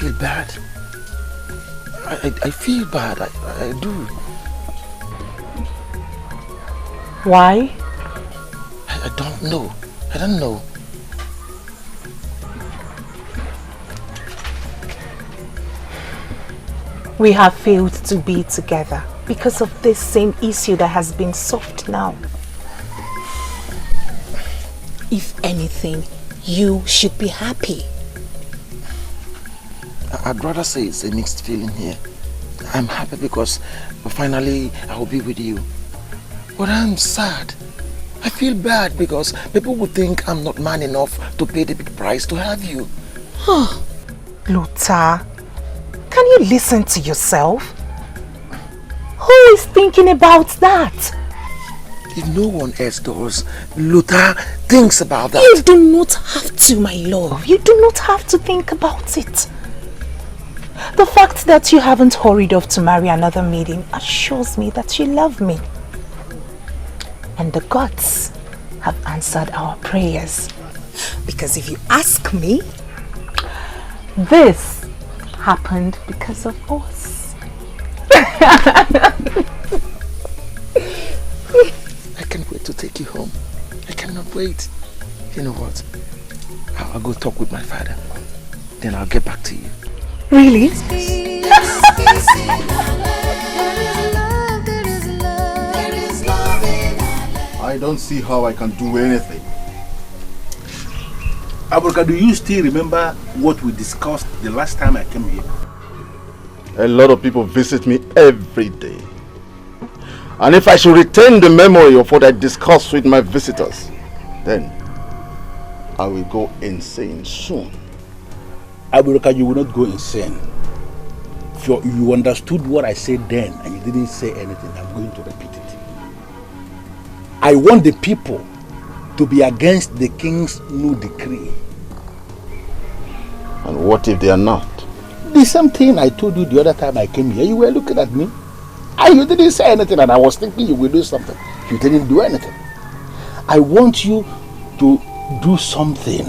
feel bad. I feel bad. I do. Why? I don't know. I don't know. We have failed to be together because of this same issue that has been solved now. If anything, you should be happy. I'd rather say it's a mixed feeling here. I'm happy because finally I will be with you. But I'm sad. I feel bad because people would think I'm not man enough to pay the big price to have you. Luther, can you listen to yourself? Who is thinking about that? If no one else does, Luther thinks about that. You do not have to, my love. You do not have to think about it. The fact that you haven't hurried off to marry another maiden assures me that you love me. And the gods have answered our prayers. Because if you ask me, this happened because of us. I can't wait to take you home. I cannot wait. You know what? I'll go talk with my father. Then I'll get back to you. Really? I don't see how I can do anything. Baraka, do you still remember what we discussed the last time I came here? A lot of people visit me every day. And if I should retain the memory of what I discussed with my visitors, then I will go insane soon. Baraka, you will not go insane. If you understood what I said then and you didn't say anything, I'm going to repeat it. I want the people to be against the king's new decree. And what if they are not? The same thing I told you the other time I came here. You were looking at me and you didn't say anything, and I was thinking you will do something. You didn't do anything. I want you to do something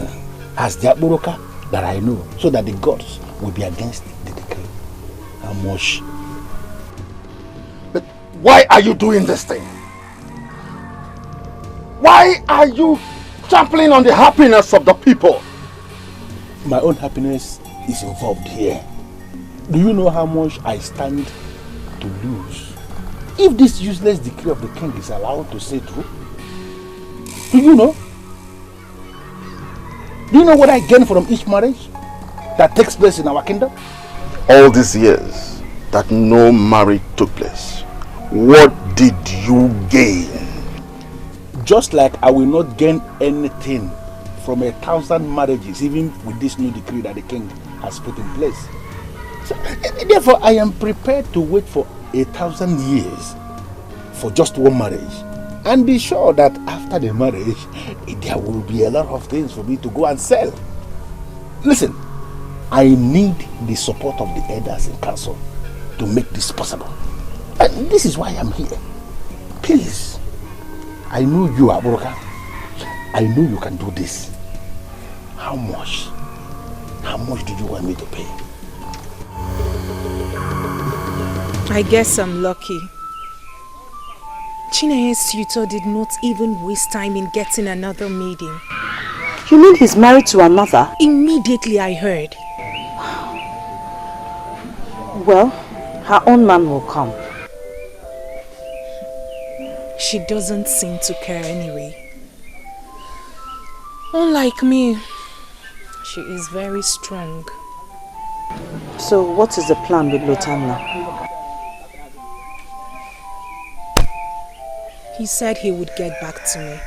as the Baraka that I know, so that the gods will be against the decree. How much? But why are you doing this thing? Why are you trampling on the happiness of the people? My own happiness is involved here. Do you know how much I stand to lose if this useless decree of the king is allowed to say true? Do you know? Do you know what I gain from each marriage that takes place in our kingdom? All these years that no marriage took place, what did you gain? Just like I will not gain anything from 1,000 marriages, even with this new decree that the king has put in place. So, therefore, I am prepared to wait for 1,000 years for just one marriage, and be sure that after the marriage, there will be a lot of things for me to go and sell. Listen, I need the support of the elders in council to make this possible. And this is why I'm here. Please, I know you are Baraka. I know you can do this. How much? How much do you want me to pay? I guess I'm lucky. Chinenye's suitor did not even waste time in getting another maiden. You mean he's married to another? Immediately I heard. Well, her own man will come. She doesn't seem to care anyway. Unlike me, she is very strong. So what is the plan with Luther now? He said he would get back to me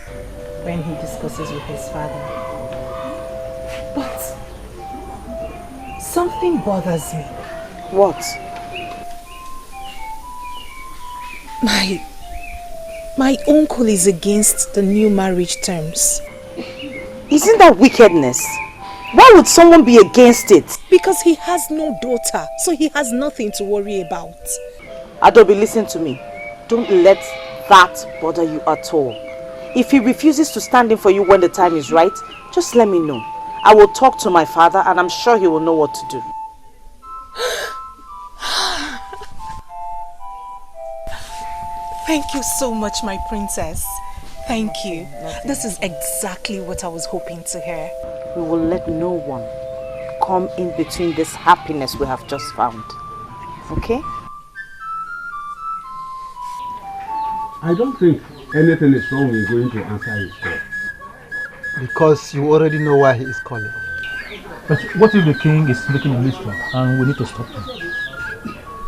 when he discusses with his father. But something bothers me. What? My uncle is against the new marriage terms. Isn't that wickedness? Why would someone be against it? Because he has no daughter, so he has nothing to worry about. Adobe, listen to me. Don't let that bother you at all. If he refuses to stand in for you when the time is right, just let me know. I will talk to my father and I'm sure he will know what to do. Thank you so much, my princess. Thank you. This is exactly what I was hoping to hear. We will let no one come in between this happiness we have just found. Okay? I don't think anything is wrong with going to answer his call. Because you already know why he is calling. But what if the king is making a mistake and we need to stop him?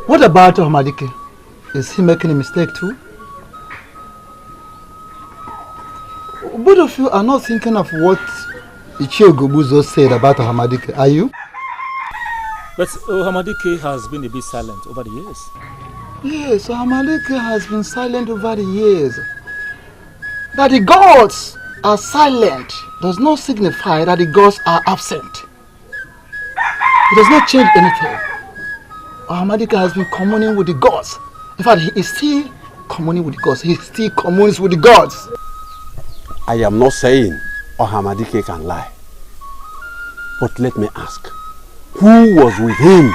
What about Hamadike? Is he making a mistake too? Both of you are not thinking of what Ugezu said about Hamadike, are you? But Hamadike has been a bit silent over the years. Yes, Hamadike has been silent over the years. That the gods are silent does not signify that the gods are absent. It does not change anything. Hamadike has been communing with the gods. In fact, he is still communing with the gods. He still communes with the gods. I am not saying Hamadike can lie. But let me ask, who was with him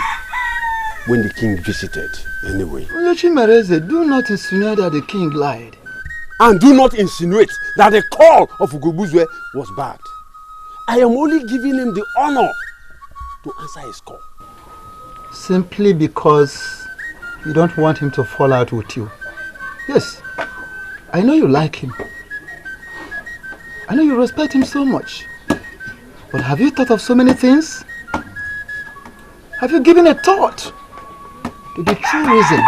when the king visited anyway? Chimereze, do not insinuate that the king lied. And do not insinuate that the call of Ugezu was bad. I am only giving him the honor to answer his call. Simply because you don't want him to fall out with you. Yes, I know you like him. I know you respect him so much. But have you thought of so many things? Have you given a thought to the true reason,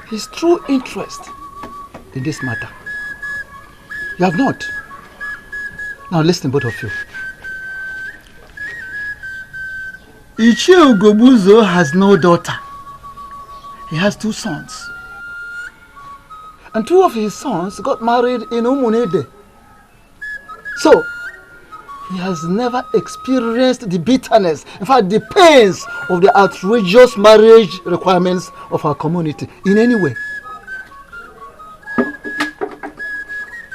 his true interest in this matter? You have not. Now listen, both of you. Ugezu has no daughter. He has 2 sons. And 2 of his sons got married in Umunede. So, he has never experienced the bitterness, in fact the pains of the outrageous marriage requirements of our community in any way.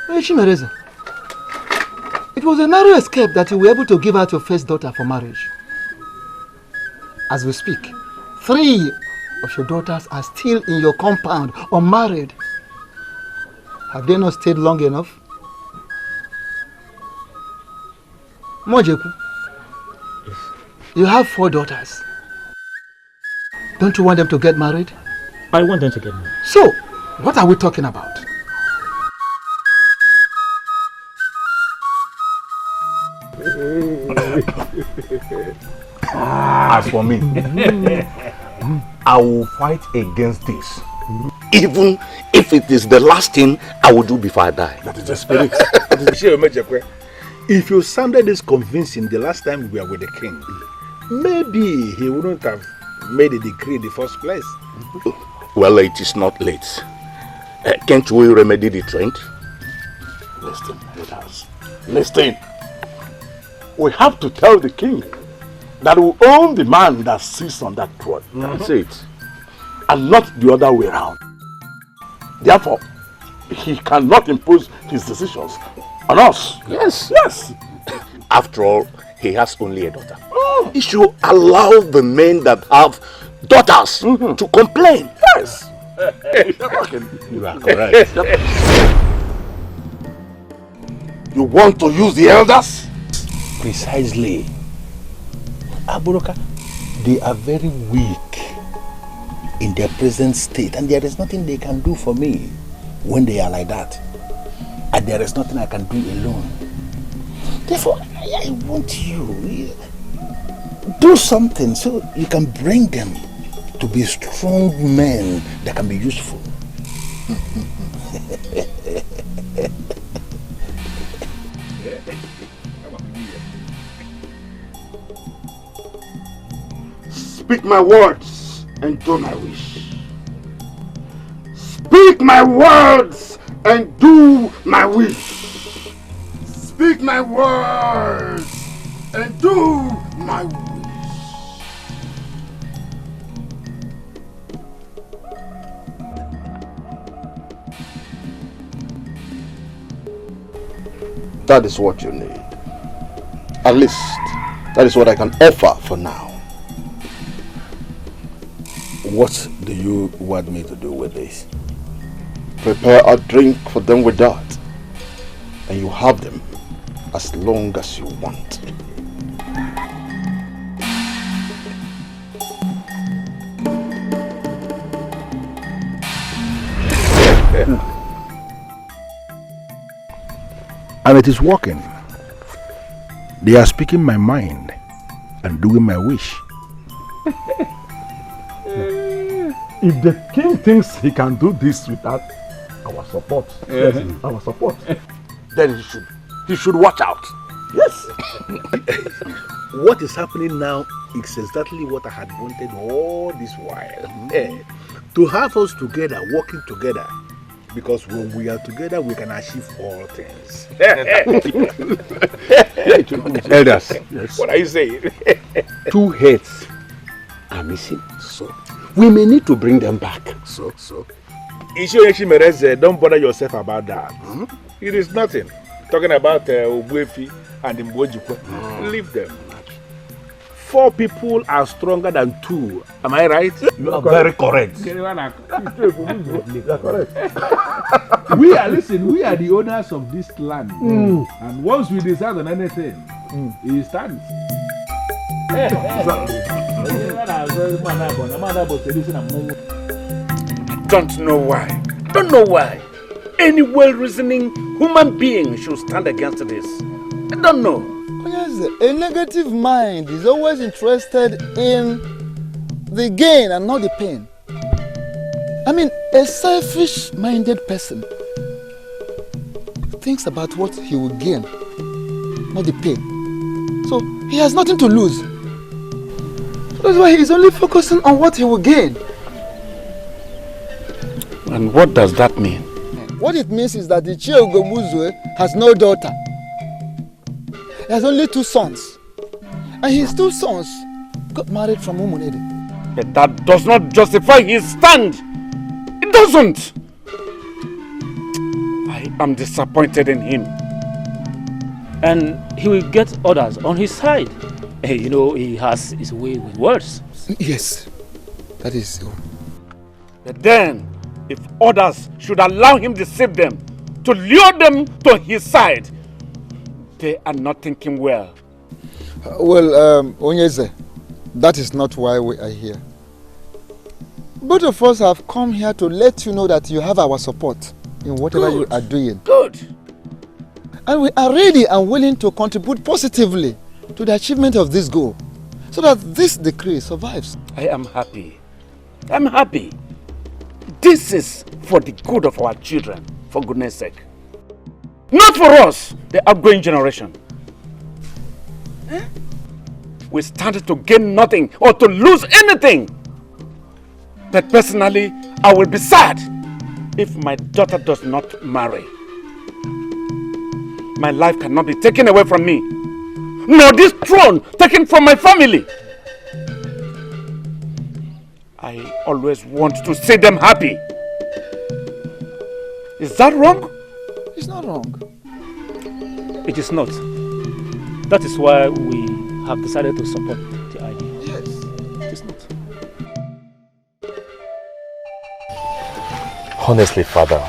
Chimereze, it was a narrow escape that you were able to give out your first daughter for marriage. As we speak, 3 of your daughters are still in your compound, unmarried. Have they not stayed long enough? Mojeku, you have 4 daughters. Don't you want them to get married? I want them to get married. So, what are we talking about? As for me, I will fight against this. Even if it is the last thing I will do before I die. That is the spirit. If you sounded this convincing the last time we were with the king, maybe he wouldn't have made a decree in the first place. Well, it is not late. Can't we remedy the trend? Listen, brothers. Listen. We have to tell the king that we own the man that sits on that throne. That's it. And not the other way around. Therefore, he cannot impose his decisions on us. Yes. Yes. After all, he has only a daughter. He should allow the men that have daughters to complain. Yes. You are correct. You want to use the elders? Precisely. Baraka, they are very weak in their present state, and there is nothing they can do for me when they are like that. And there is nothing I can do alone. Therefore, I want you do something so you can bring them to be strong men that can be useful. Speak my words and do my wish. Speak my words and do my wish. Speak my words and do my wish. That is what you need. At least, that is what I can offer for now. What do you want me to do with this? Prepare a drink for them with that. And you have them as long as you want. And it is working. They are speaking my mind and doing my wish. If the king thinks he can do this without our support, our support, then he should watch out. yes. What is happening now is exactly what I had wanted all this while. To have us together, working together. Because when we are together, we can achieve all things. Elders, Yes. What are you saying? 2 heads are missing. So we may need to bring them back. So. Ishimereze, don't bother yourself about that. It is nothing. Talking about Ubuefi and Uwaezuoke. Leave them. 4 people are stronger than 2. Am I right? You are very correct. You are correct. We are the owners of this land. And once we decide on anything, it stands. Don't know why. Don't know why. Any well-reasoning human being should stand against this. I don't know. A negative mind is always interested in the gain and not the pain. I mean, a selfish-minded person thinks about what he will gain, not the pain. So he has nothing to lose. That's why he is only focusing on what he will gain. And what does that mean? What it means is that the Ugezu has no daughter. He has only 2 sons. And his 2 sons got married from Umunede. But that does not justify his stand. It doesn't. I am disappointed in him. And he will get others on his side. You know, he has his way with words. Yes, that is so. But then, if others should allow him to deceive them, to lure them to his side, they are not thinking well. Onyeze, that is not why we are here. Both of us have come here to let you know that you have our support in whatever you are doing. Good. And we are ready and willing to contribute positively to the achievement of this goal, so that this decree survives. I am happy. I'm happy. This is for the good of our children, for goodness sake. Not for us, the outgoing generation. We stand to gain nothing or to lose anything. But personally, I will be sad if my daughter does not marry. My life cannot be taken away from me, nor this throne taken from my family. I always want to see them happy. Is that wrong? It's not wrong. It is not. That is why we have decided to support the idea. Yes. It is not. Honestly, Father,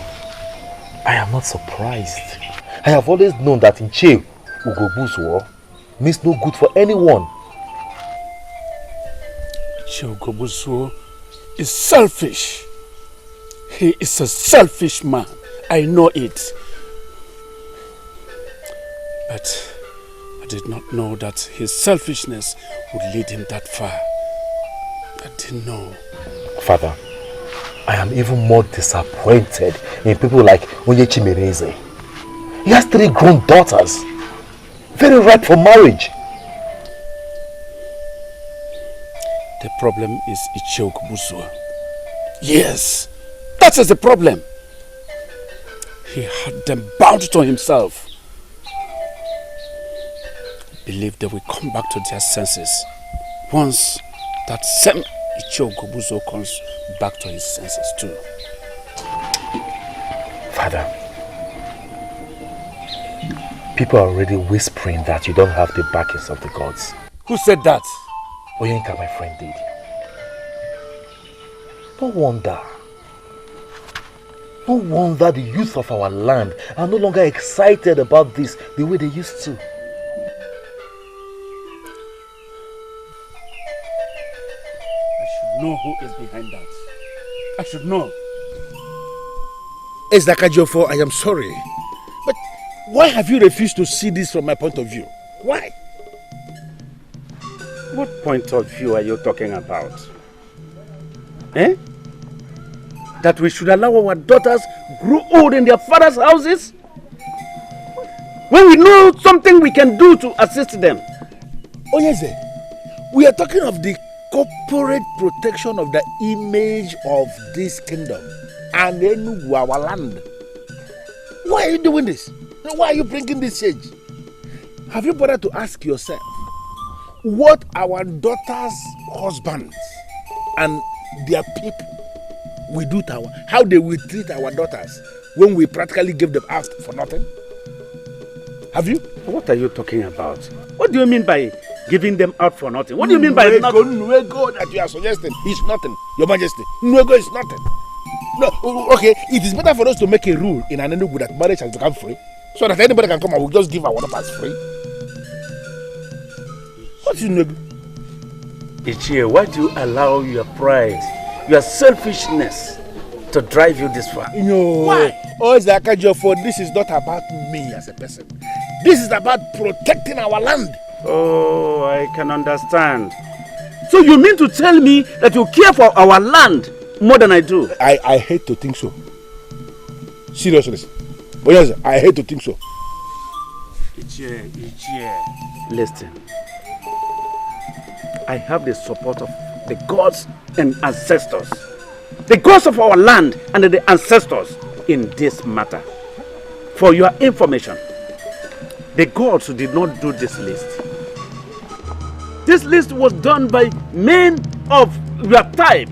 I am not surprised. I have always known that Nche Ugezu means no good for anyone. Ugezu is selfish. He is a selfish man. I know it. But I did not know that his selfishness would lead him that far. I didn't know. Father, I am even more disappointed in people like Onye Chimereze. He has 3 grown daughters, very ripe for marriage. The problem is Ugezu. Yes, that is the problem. He had them bound to himself. Believe they will come back to their senses once that same Ugezu comes back to his senses too. Father, people are already whispering that you don't have the backings of the gods. Who said that? Oyenka, my friend, did. No wonder. No wonder the youth of our land are no longer excited about this the way they used to. I should know who is behind that. I should know. Offor, I am sorry. But why have you refused to see this from my point of view? Why? What point of view are you talking about? Eh? That we should allow our daughters grow old in their father's houses? When we know something we can do to assist them. Onyeze, we are talking of the corporate protection of the image of this kingdom and Enugu, our land. Why are you doing this? Why are you bringing this change? Have you bothered to ask yourself what our daughters' husbands and their people will do to how they will treat our daughters when we practically give them out for nothing? Have you? What are you talking about? What do you mean by giving them out for nothing? What do you mean by nothing? Nwego that you are suggesting is nothing, Your Majesty. Nwego is nothing. No, okay, it is better for us to make a rule in an Enugu that marriage has become free, so that anybody can come and we'll just give our daughters free. What's in Nwego? Ichie, why do you allow your pride, your selfishness to drive you this far? Why? For this is not about me as a person. This is about protecting our land. Oh, I can understand. So you mean to tell me that you care for our land more than I do? I hate to think so. Seriously. But yes, I hate to think so. Ichie. Listen. I have the support of the gods and ancestors. The gods of our land and the ancestors in this matter. For your information, the gods did not do this list. This list was done by men of your type.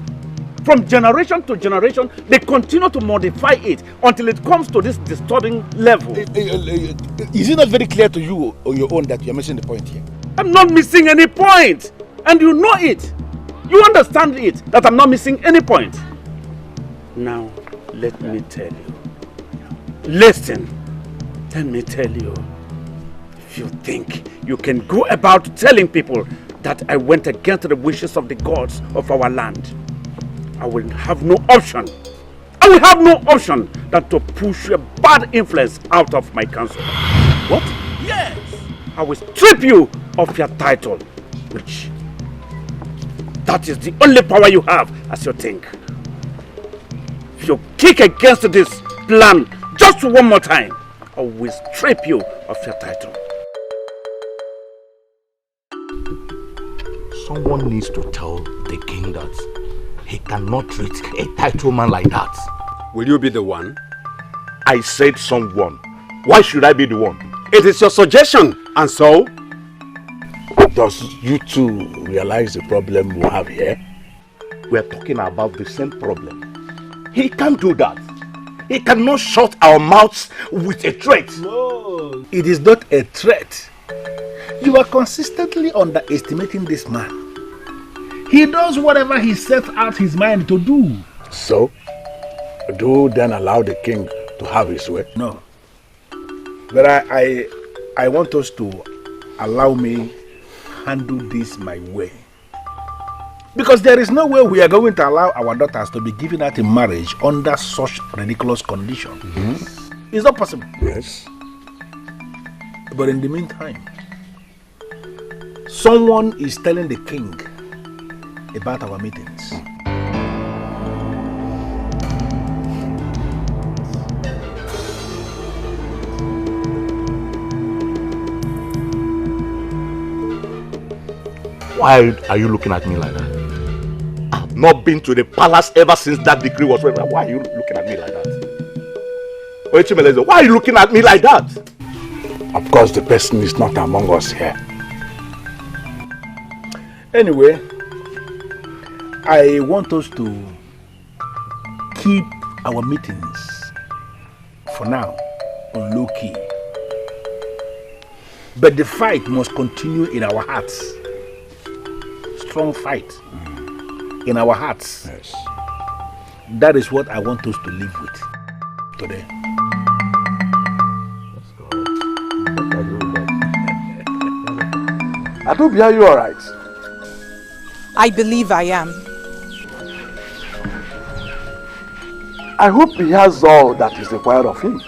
From generation to generation, they continue to modify it until it comes to this disturbing level. Is it not very clear to you on your own that you are missing the point here? I'm not missing any point. And you know it. You understand it, that I'm not missing any point. Now, let me tell you. Listen, let me tell you. If you think you can go about telling people that I went against the wishes of the gods of our land, I will have no option. I will have no option than to push a bad influence out of my council. What? Yes! I will strip you of your title, which that is the only power you have as you think. If you kick against this plan just one more time, I will strip you of your title. Someone needs to tell the king that he cannot treat a title man like that. Will you be the one? I said someone. Why should I be the one? It is your suggestion, and so? Does you two realize the problem we have here? We are talking about the same problem. He can't do that. He cannot shut our mouths with a threat. No, it is not a threat. You are consistently underestimating this man. He does whatever he sets out his mind to do. So, do then allow the king to have his way? No. But I want us to allow me handle this my way. Because there is no way we are going to allow our daughters to be given out in marriage under such ridiculous conditions. Mm-hmm. It's not possible. Yes. But in the meantime, someone is telling the king about our meetings. Why are you looking at me like that? I've not been to the palace ever since that decree was read. Why are you looking at me like that? Why are you looking at me like that? Of course, the person is not among us here. Anyway, I want us to keep our meetings, for now, on low key. But the fight must continue in our hearts. Strong fight in our hearts. Yes. That is what I want us to live with today. Adobe, are you alright? I believe I am. I hope he has all that is required of him.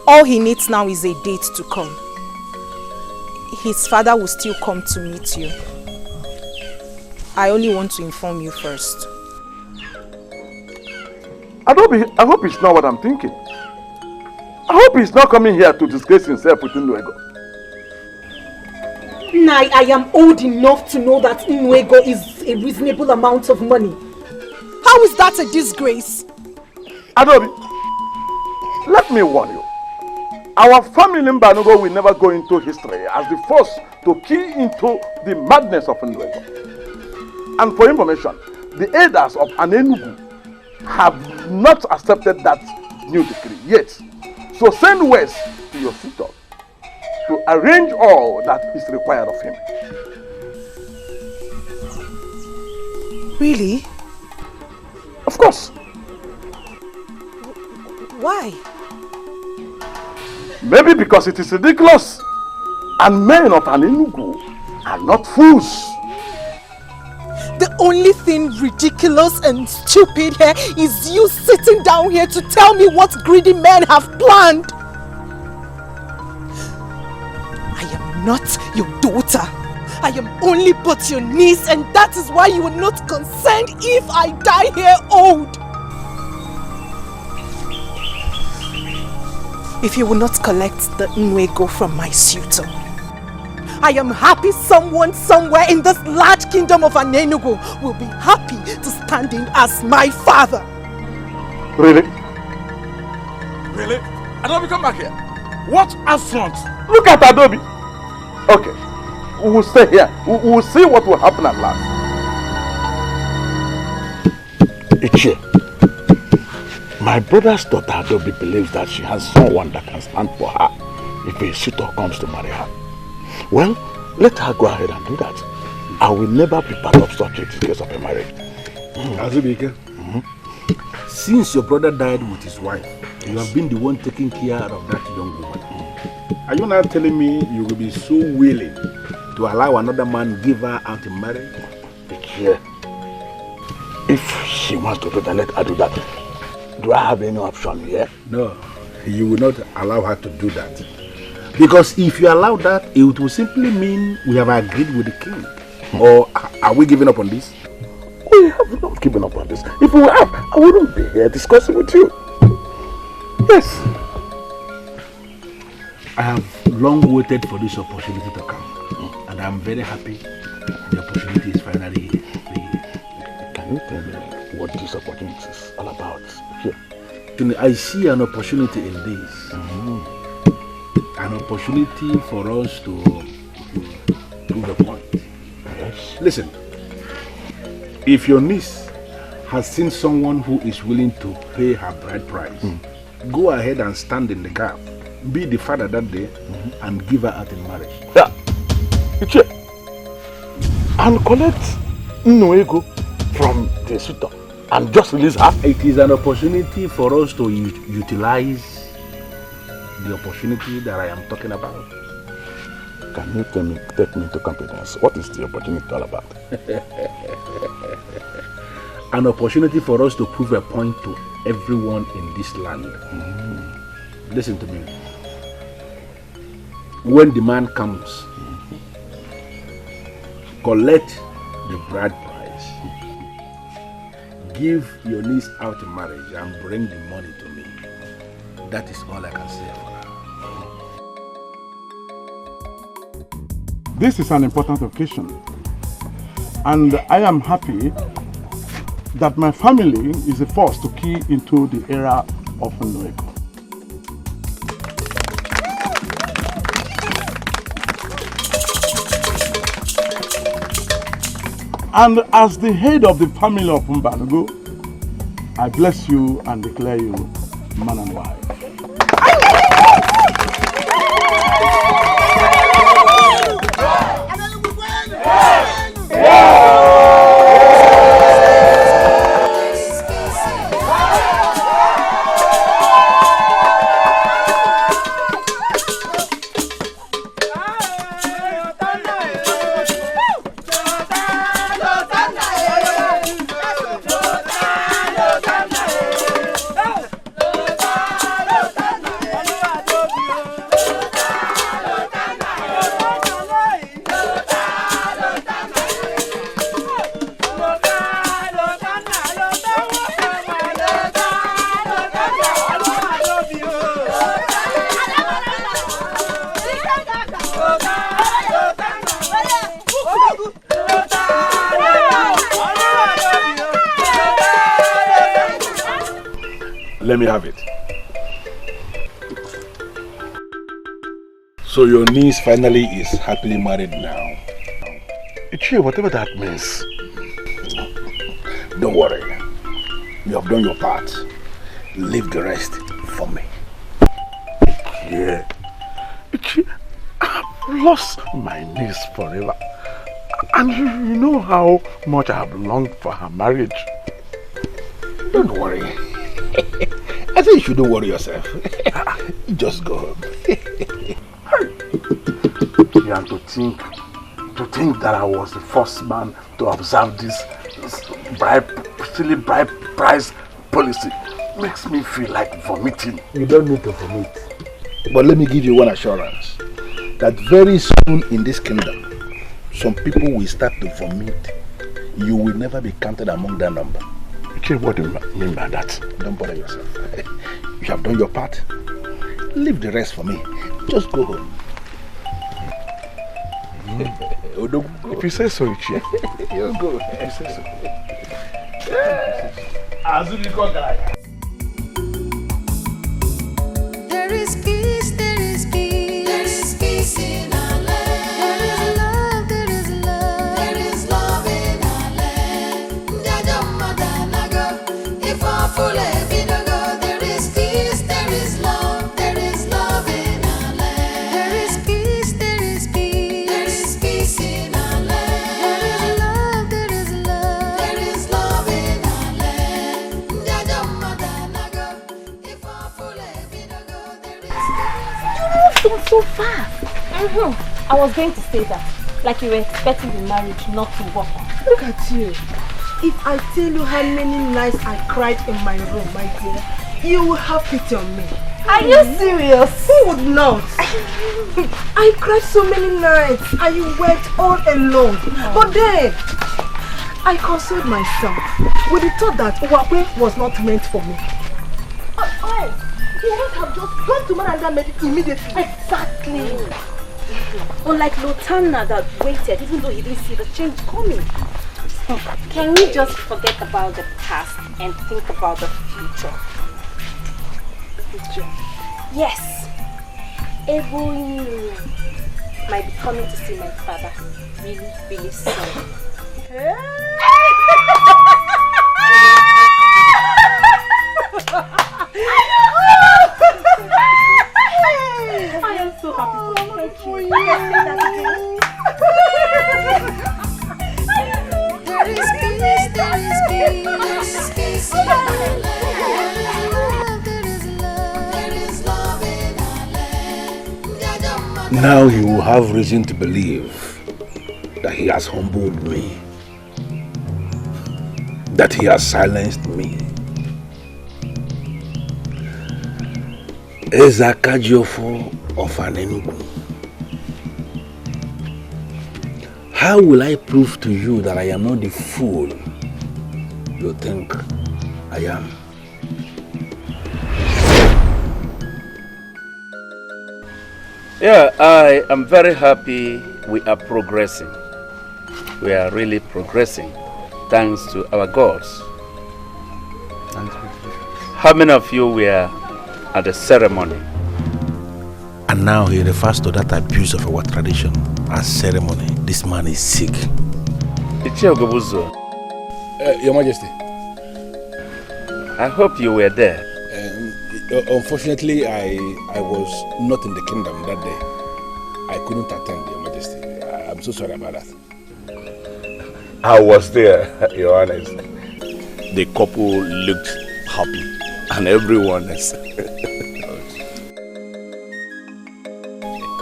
All he needs now is a date to come. His father will still come to meet you. I only want to inform you first. Adobe, I hope it's not what I'm thinking. I hope he's not coming here to disgrace himself with Nnuego. I am old enough to know that Nnuego is a reasonable amount of money. How is that a disgrace? Adobe, let me warn you. Our family in Banugo will never go into history as the first to key into the madness of Nnuego. And for information, the elders of Anenugu have not accepted that new decree yet. So send word to your suitor to arrange all that is required of him. Really? Of course. Why? Maybe because it is ridiculous and men of Anenugu are not fools. The only thing ridiculous and stupid here is you sitting down here to tell me what greedy men have planned. I am not your daughter. I am only but your niece, and that is why you are not concerned if I die here old. If you will not collect the Nnuego from my suitor, I am happy someone somewhere in this large kingdom of Anenugu will be happy to stand in as my father. Really? Really? Adobe, come back here. What affront? Look at Adobe. Okay, we will stay here. We will see what will happen at last. Ichie, my brother's daughter Adobe believes that she has someone that can stand for her if a suitor comes to marry her. Well, let her go ahead and do that. I will never be part of such a case of a marriage. Azubike, since your brother died with his wife, you have been the one taking care of that young woman. Are you now telling me you will be so willing to allow another man give her out in marriage? Yeah. If she wants to do that, let her do that. Do I have any option here? No, you will not allow her to do that. Because if you allow that, it will simply mean we have agreed with the king. Or are we giving up on this? We have not given up on this. If we have, I wouldn't be here discussing with you. Yes. I have long waited for this opportunity to come. And I'm very happy the opportunity is finally here. Can you tell me what this opportunity is all about here? I see an opportunity in this. An opportunity for us to prove a point. Yes. Listen, if your niece has seen someone who is willing to pay her bride price, go ahead and stand in the gap, be the father that day, and give her out in marriage. Yeah. And collect Nnuego from the suitor and just release her. It is an opportunity for us to utilize the opportunity that I am talking about. Can you take me into confidence? What is the opportunity all about? An opportunity for us to prove a point to everyone in this land. Listen to me. When the man comes, collect the bride price, give your niece out in marriage and bring the money to me. That is all I can say for now. This is an important occasion, and I am happy that my family is the first to key into the era of Nnuego. And as the head of the family of Mbanugo, I bless you and declare you man and wife. Let me have it. So your niece finally is happily married now. Ichie, whatever that means. Don't worry. You have done your part. Leave the rest for me. Yeah. Ichie, I've lost my niece forever. And you know how much I have longed for her marriage. Don't worry. I think you shouldn't worry yourself. Just go home. Yeah, to think that I was the first man to observe this silly bribe price policy makes me feel like vomiting. You don't need to vomit. But let me give you one assurance. That very soon in this kingdom, some people will start to vomit. You will never be counted among that number. Okay, what do you mean by that? Don't bother yourself. You have done your part. Leave the rest for me. Just go home. If you say so, Ichie. You go. If you say so. There is peace, there is peace. There is peace in our land. There is love, there is love. There is love in our land. If our full there is peace, there is love. There is love in our land. There is peace, there is peace. There is peace in our land. There is love, there is love. There is love in our land. If our full there is You're so fast. I was going to say that. Like you were expecting the marriage not to work. Look at you. If I tell you how many nights I cried in my room, my dear, you will have pity on me. Are you serious? Who would not? I cried so many nights and you wept all alone. But then, I consoled myself with the thought that Uwaezuoke was not meant for me. You would have just gone to man and that made it immediately. Exactly. Unlike Lotana that waited even though he didn't see the change coming. Can we just forget about the past and think about the future? Yes. Ebony might be coming to see my father really, really soon. I am so happy. Thank you. There is peace, there is peace, there is peace in our land. There is love, there is love in our land. Now he will have reason to believe that he has humbled me, that he has silenced me. Ezakajiofo of Enugu. How will I prove to you that I am not the fool you think I am? Yeah, I am very happy we are progressing. We are really progressing, thanks to our gods. How many of you were at the ceremony? And now he refers to that abuse of our tradition as ceremony. This man is sick. Ugezu. Your Majesty. I hope you were there. Unfortunately, I was not in the kingdom that day. I couldn't attend, Your Majesty. I'm so sorry about that. I was there, Your Honors. The couple looked happy, and everyone is.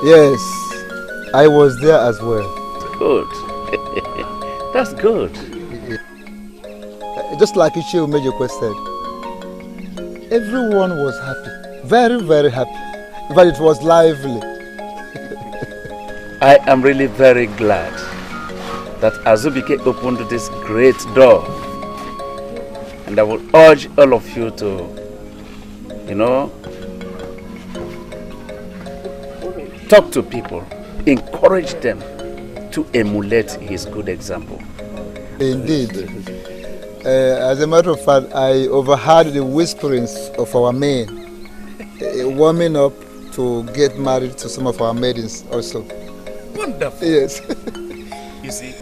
Yes, I was there as well. Good. That's good. Just like Ichie Umejuekwe said, everyone was happy. Very, very happy. But it was lively. I am really very glad that Azubike opened this great door. And I will urge all of you to, talk to people, encourage them to emulate his good example. Indeed. As a matter of fact, I overheard the whisperings of our men warming up to get married to some of our maidens also. Wonderful. Yes. You see,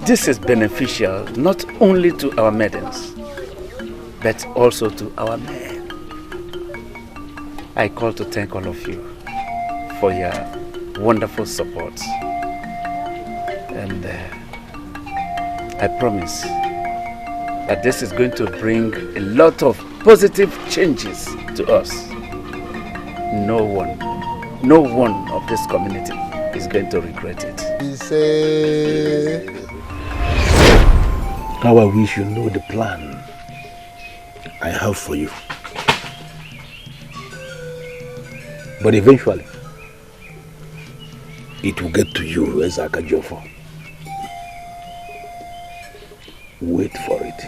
this is beneficial not only to our maidens, but also to our men. I call to thank all of you for your wonderful support. And I promise that this is going to bring a lot of positive changes to us. No one of this community is going to regret it. How I wish you know the plan I have for you. But eventually, it will get to you, Ezaka. Wait for it.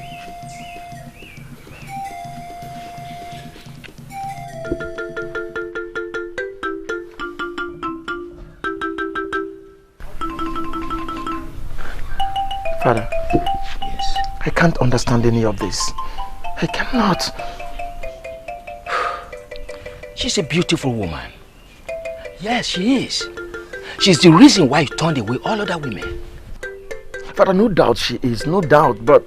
Father. Yes. I can't understand any of this. I cannot. She's a beautiful woman. Yes, she is. She's the reason why you turned away all other women. Father, no doubt she is, no doubt, but...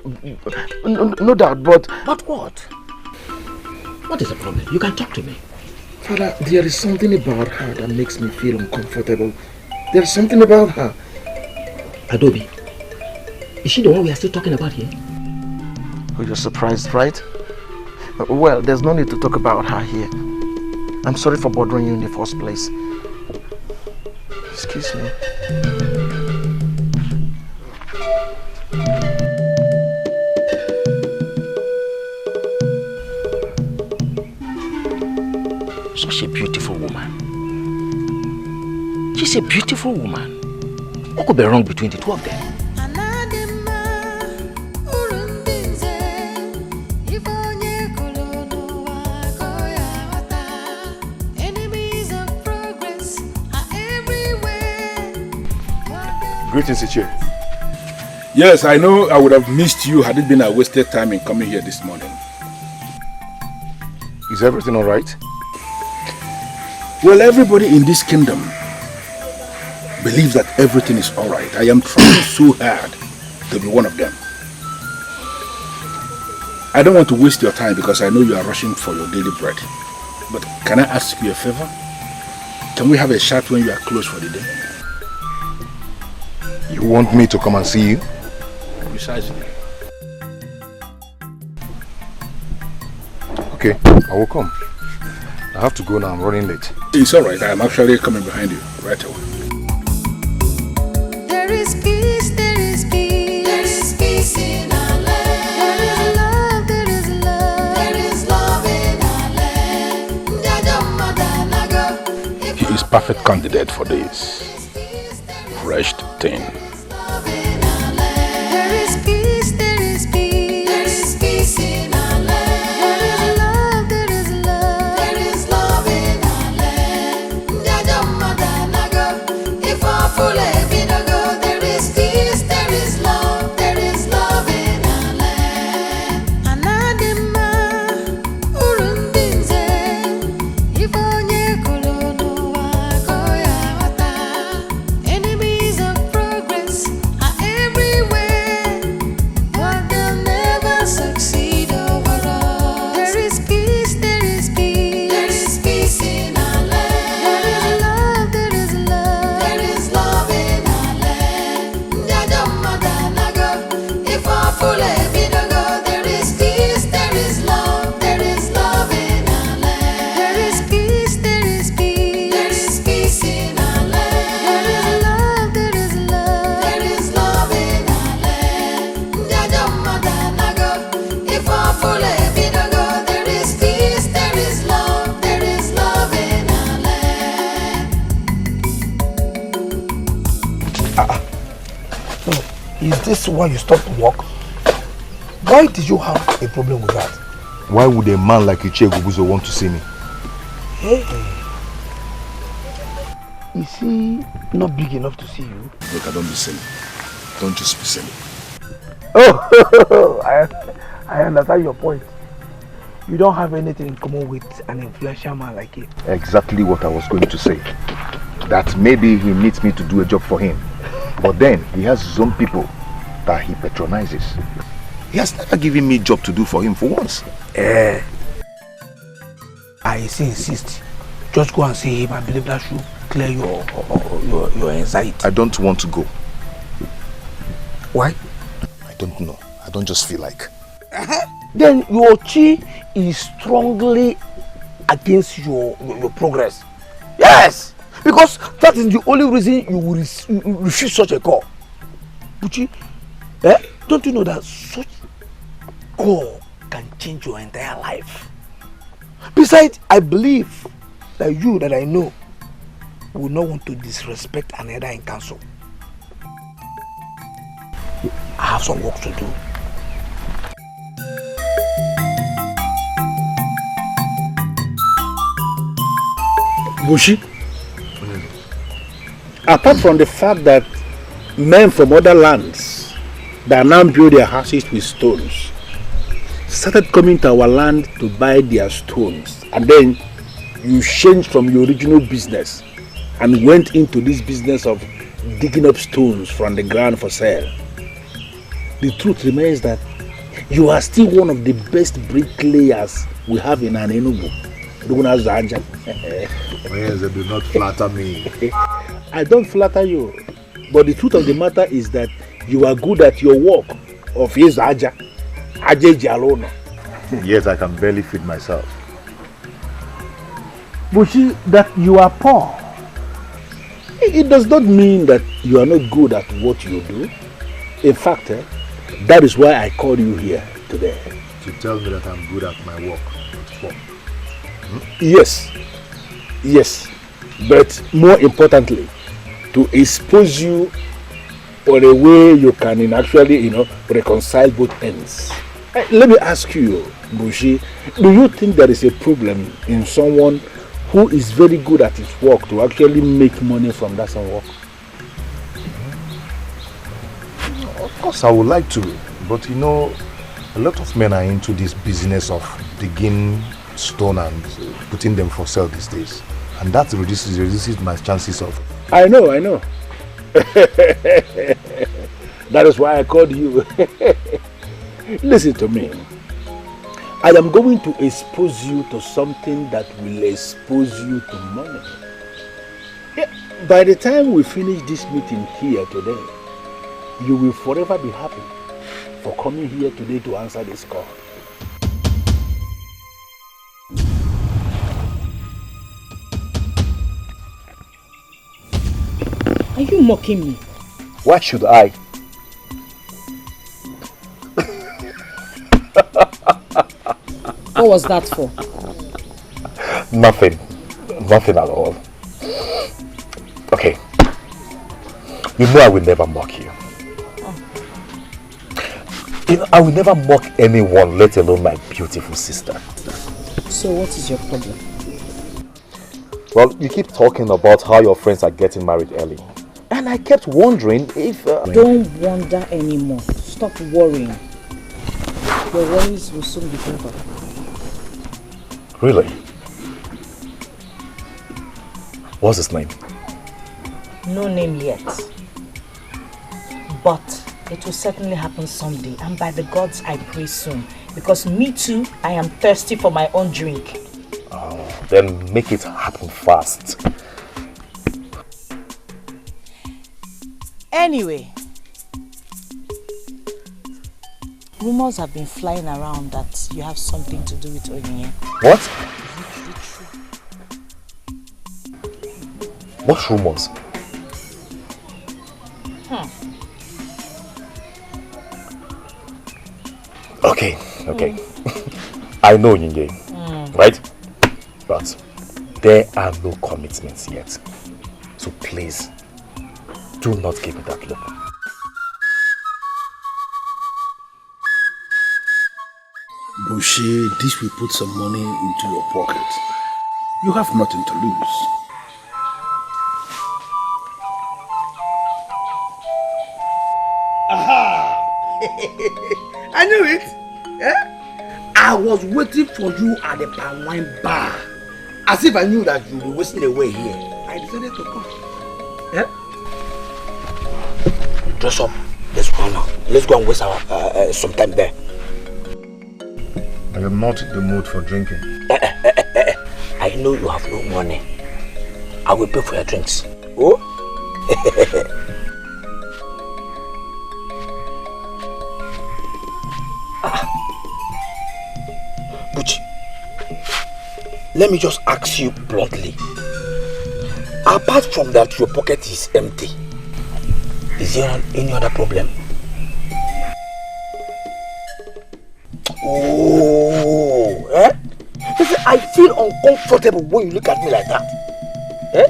No doubt, but... But what? What is the problem? You can talk to me. Father, there is something about her that makes me feel uncomfortable. There is something about her. Adobe, is she the one we are still talking about here? Oh, you're surprised, right? Well, there's no need to talk about her here. I'm sorry for bothering you in the first place. Excuse me. Such a beautiful woman. She's a beautiful woman. What could be wrong between the two of them? Greetings, Ichie. Yes, I know I would have missed you had it been a wasted time in coming here this morning. Is everything all right? Well, everybody in this kingdom believes that everything is all right. I am trying so hard to be one of them. I don't want to waste your time because I know you are rushing for your daily bread. But can I ask you a favor? Can we have a chat when you are closed for the day? You want me to come and see you? Precisely. Okay, I will come. I have to go now, I'm running late. It's alright, I am actually coming behind you right away. There is peace, there is peace. There is peace in our land. There is love, there is love. There is love in our land. He is perfect candidate for this. Fresh thing. There is peace, there is peace. There is peace in our land. There is love, there is love. There is love in our land. If I fall every go, there is peace, there is love. There is love in our land. Anadima urundinze. If onye kolono wakoya wata. Enemies of progress are everywhere, but they'll never succeed overall. There is peace, there is peace. There is peace in our land. There is love, there is love. There is love in our land. If I fall every go, there is peace, there is love. There is love in our land. There is peace, there is peace. There is peace in our land. There is love, there is love. There is love in our land. If I fall every go, there is peace, there is love. There is love in our land. Is this why you stopped work? Why did you have a problem with that? Why would a man like Ugezu want to see me? Hey. Is he not big enough to see you? Look, I don't be silly. Don't just be silly. Oh, I understand your point. You don't have anything in common with an influential man like him. Exactly what I was going to say. That maybe he needs me to do a job for him. But then he has his own people that he patronizes. He has never given me a job to do for him for once. I insist. Just go and see him. I believe that should clear your anxiety. I don't want to go. Why? I don't know. I don't just feel like. Then your chi is strongly against your progress. Yes! Because that is the only reason you will refuse such a call. Buchi, don't you know that such call can change your entire life? Besides, I believe that you that I know will not want to disrespect another in council. I have some work to do. Bushi, apart from the fact that men from other lands that now build their houses with stones started coming to our land to buy their stones, and then you changed from your original business and went into this business of digging up stones from the ground for sale. The truth remains that you are still one of the best bricklayers we have in Enugu. Do not flatter me. I don't flatter you, but the truth of the matter is that you are good at your work of his Aja. Yet I can barely feed myself. Bushi, that you are poor, it does not mean that you are not good at what you do. In fact, that is why I called you here today. To tell me that I'm good at my work. Yes, but more importantly, to expose you on a way you can actually, reconcile both ends. Let me ask you, Bushi, do you think there is a problem in someone who is very good at his work to actually make money from that same work? Of course I would like to, but a lot of men are into this business of digging stone and putting them for sale these days, and that reduces my chances of. I know. That is why I called you. Listen to me. I am going to expose you to something that will expose you to money. By the time we finish this meeting here today, you will forever be happy for coming here today to answer this call. Are you mocking me? Why should I? What was that for? Nothing at all. Okay. You know I will never mock you. I will never mock anyone, let alone my beautiful sister. So what is your problem? Well, you keep talking about how your friends are getting married early. And I kept wondering if... Don't wonder anymore. Stop worrying. Your worries will soon be over. Really? What's his name? No name yet. But it will certainly happen someday. And by the gods, I pray soon. Because me too, I am thirsty for my own drink. Oh, then make it happen fast. Anyway, rumors have been flying around that you have something to do with Onye. What? What rumors? Okay. I know Nyinye, right? But there are no commitments yet. So please, do not give me that look. Bushi, this will put some money into your pocket. You have nothing to lose. Aha! I knew it. Yeah? I was waiting for you at the palm wine bar. As if I knew that you were wasting away here. I decided to come. Yeah? Dress up. Let's go now. Let's go and waste our some time there. I am not in the mood for drinking. I know you have no money. I will pay for your drinks. Oh? Buchi, let me just ask you bluntly. Apart from that, your pocket is empty. Is there any other problem? Oh, eh? Listen, I feel uncomfortable when you look at me like that. Eh?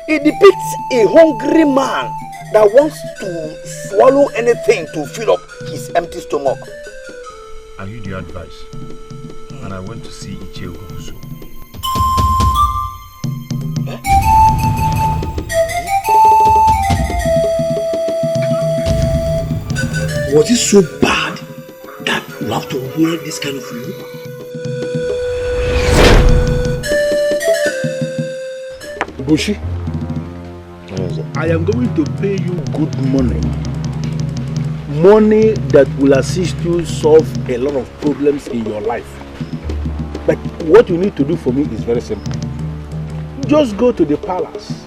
It depicts a hungry man that wants to swallow anything to fill up his empty stomach. I heard your advice, and I went to see Ugezu. Was it so bad that you have to wear this kind of look? Bushi, I am going to pay you good money. Money that will assist you solve a lot of problems in your life. But what you need to do for me is very simple. Just go to the palace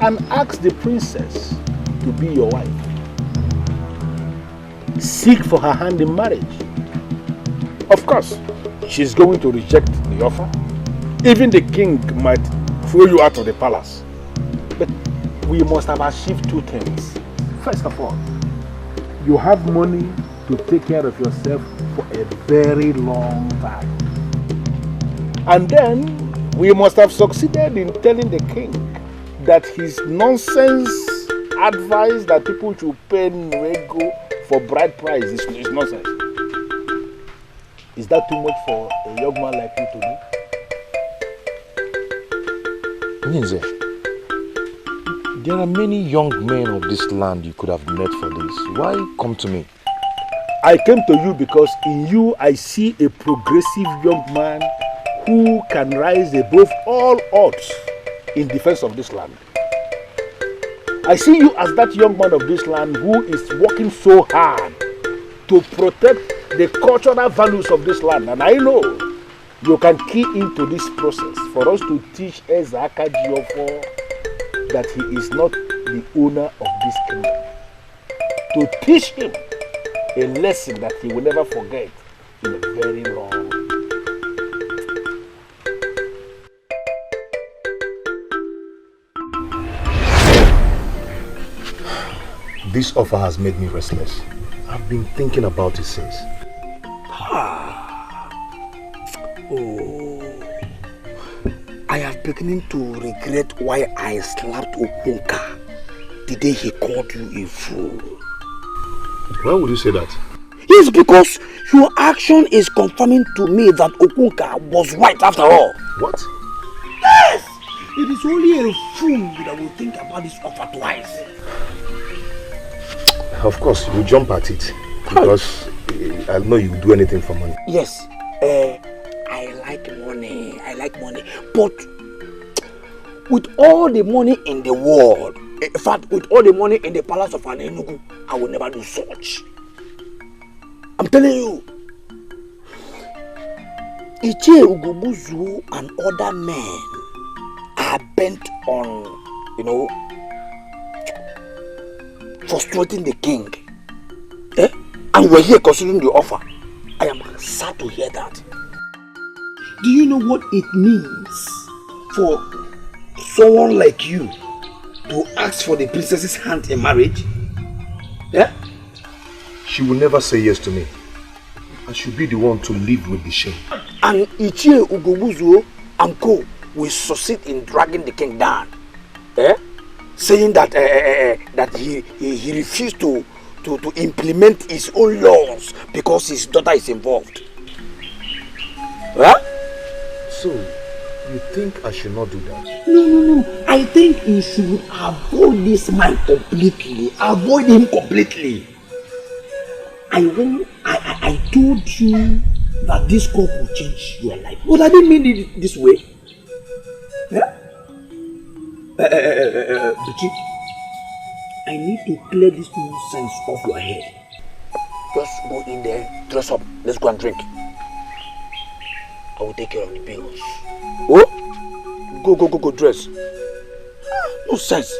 and ask the princess to be your wife. Seek for her hand in marriage. Of course, she's going to reject the offer. Even the king might throw you out of the palace. But we must have achieved two things. First of all, you have money to take care of yourself for a very long time. And then we must have succeeded in telling the king that his nonsense advice that people should pay Nwego for bride price is nonsense. Is that too much for a young man like you to do? Ninze, there are many young men of this land you could have met for this. Why come to me? I came to you because in you I see a progressive young man who can rise above all odds in defense of this land. I see you as that young man of this land who is working so hard to protect the cultural values of this land. And I know you can key into this process for us to teach Offor that he is not the owner of this kingdom. To teach him a lesson that he will never forget in a very long time. This offer has made me restless. I've been thinking about it since. Oh, I am beginning to regret why I slapped Chukwuka the day he called you a fool. Why would you say that? Yes, because your action is confirming to me that Chukwuka was right after all. What? Yes! It is only a fool that will think about this offer twice. Of course, you jump at it because I know you will do anything for money. Yes, I like money, but with all the money in the world, in fact, with all the money in the palace of Enugu, I will never do such. I'm telling you, Ugezu and other men are bent on, frustrating the king. And we're here considering the offer. I am sad to hear that. Do you know what it means for someone like you to ask for the princess's hand in marriage? Yeah? She will never say yes to me. I should be the one to live with the shame. And Ugezu and co will succeed in dragging the king down. Saying that that he refused to implement his own laws because his daughter is involved. Huh? So, you think I should not do that? No. I think you should avoid this man completely. Avoid him completely. I told you that this cup will change your life. But I didn't mean it this way. Yeah? Dikeh, I need to clear this nonsense off your head. Just go in there, dress up, let's go and drink. I will take care of the bills. Oh? Go, dress. No sense.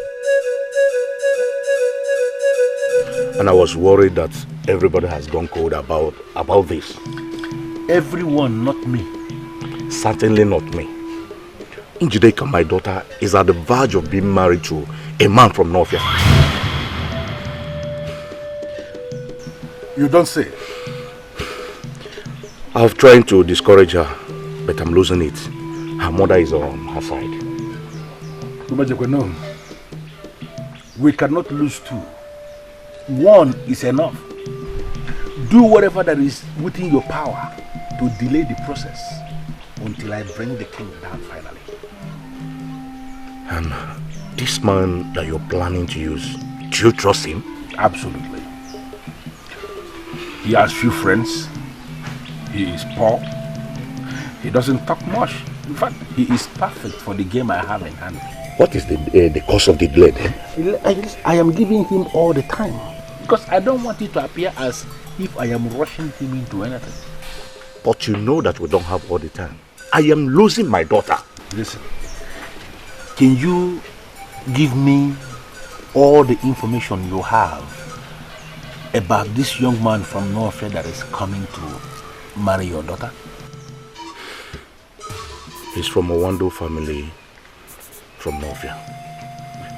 And I was worried that everybody has gone cold about this. Everyone, not me. Certainly not me. Njideka, my daughter, is at the verge of being married to a man from North. You don't say. I've tried to discourage her, but I'm losing it. Her mother is on her side. No. We cannot lose two. One is enough. Do whatever that is within your power to delay the process until I bring the king down finally. And this man that you're planning to use, do you trust him? Absolutely. He has few friends. He is poor. He doesn't talk much. In fact, he is perfect for the game I have in hand. What is the cause of the delay then? I am giving him all the time because I don't want it to appear as if I am rushing him into anything. But you know that we don't have all the time. I am losing my daughter. Listen, can you give me all the information you have about this young man from North that is coming to marry your daughter? He's from a Wando family from Northia.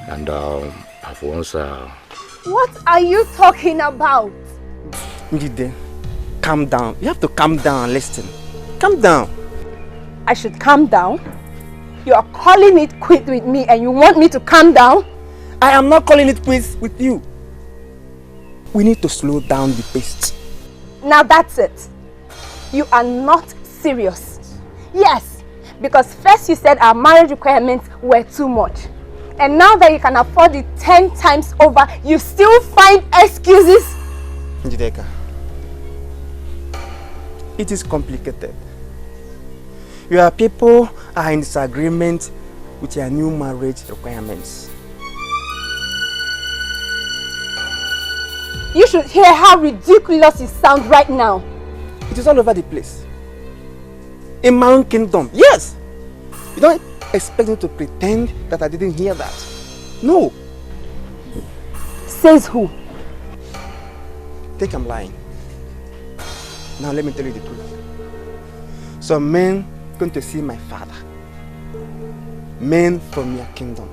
And I've once... What are you talking about? Njide, calm down. You have to calm down and listen. Calm down. I should calm down? You are calling it quit with me and you want me to calm down? I am not calling it quits with you. We need to slow down the pace. Now that's it. You are not serious. Yes, because first you said our marriage requirements were too much. And now that you can afford it 10 times over, you still find excuses? Njideka, it is complicated. Your people are in disagreement with your new marriage requirements. You should hear how ridiculous it sounds right now. It is all over the place. In my own kingdom, yes. You don't expect me to pretend that I didn't hear that. No. Says who? Think I'm lying. Now let me tell you the truth. Some men going to see my father. Men from your kingdom.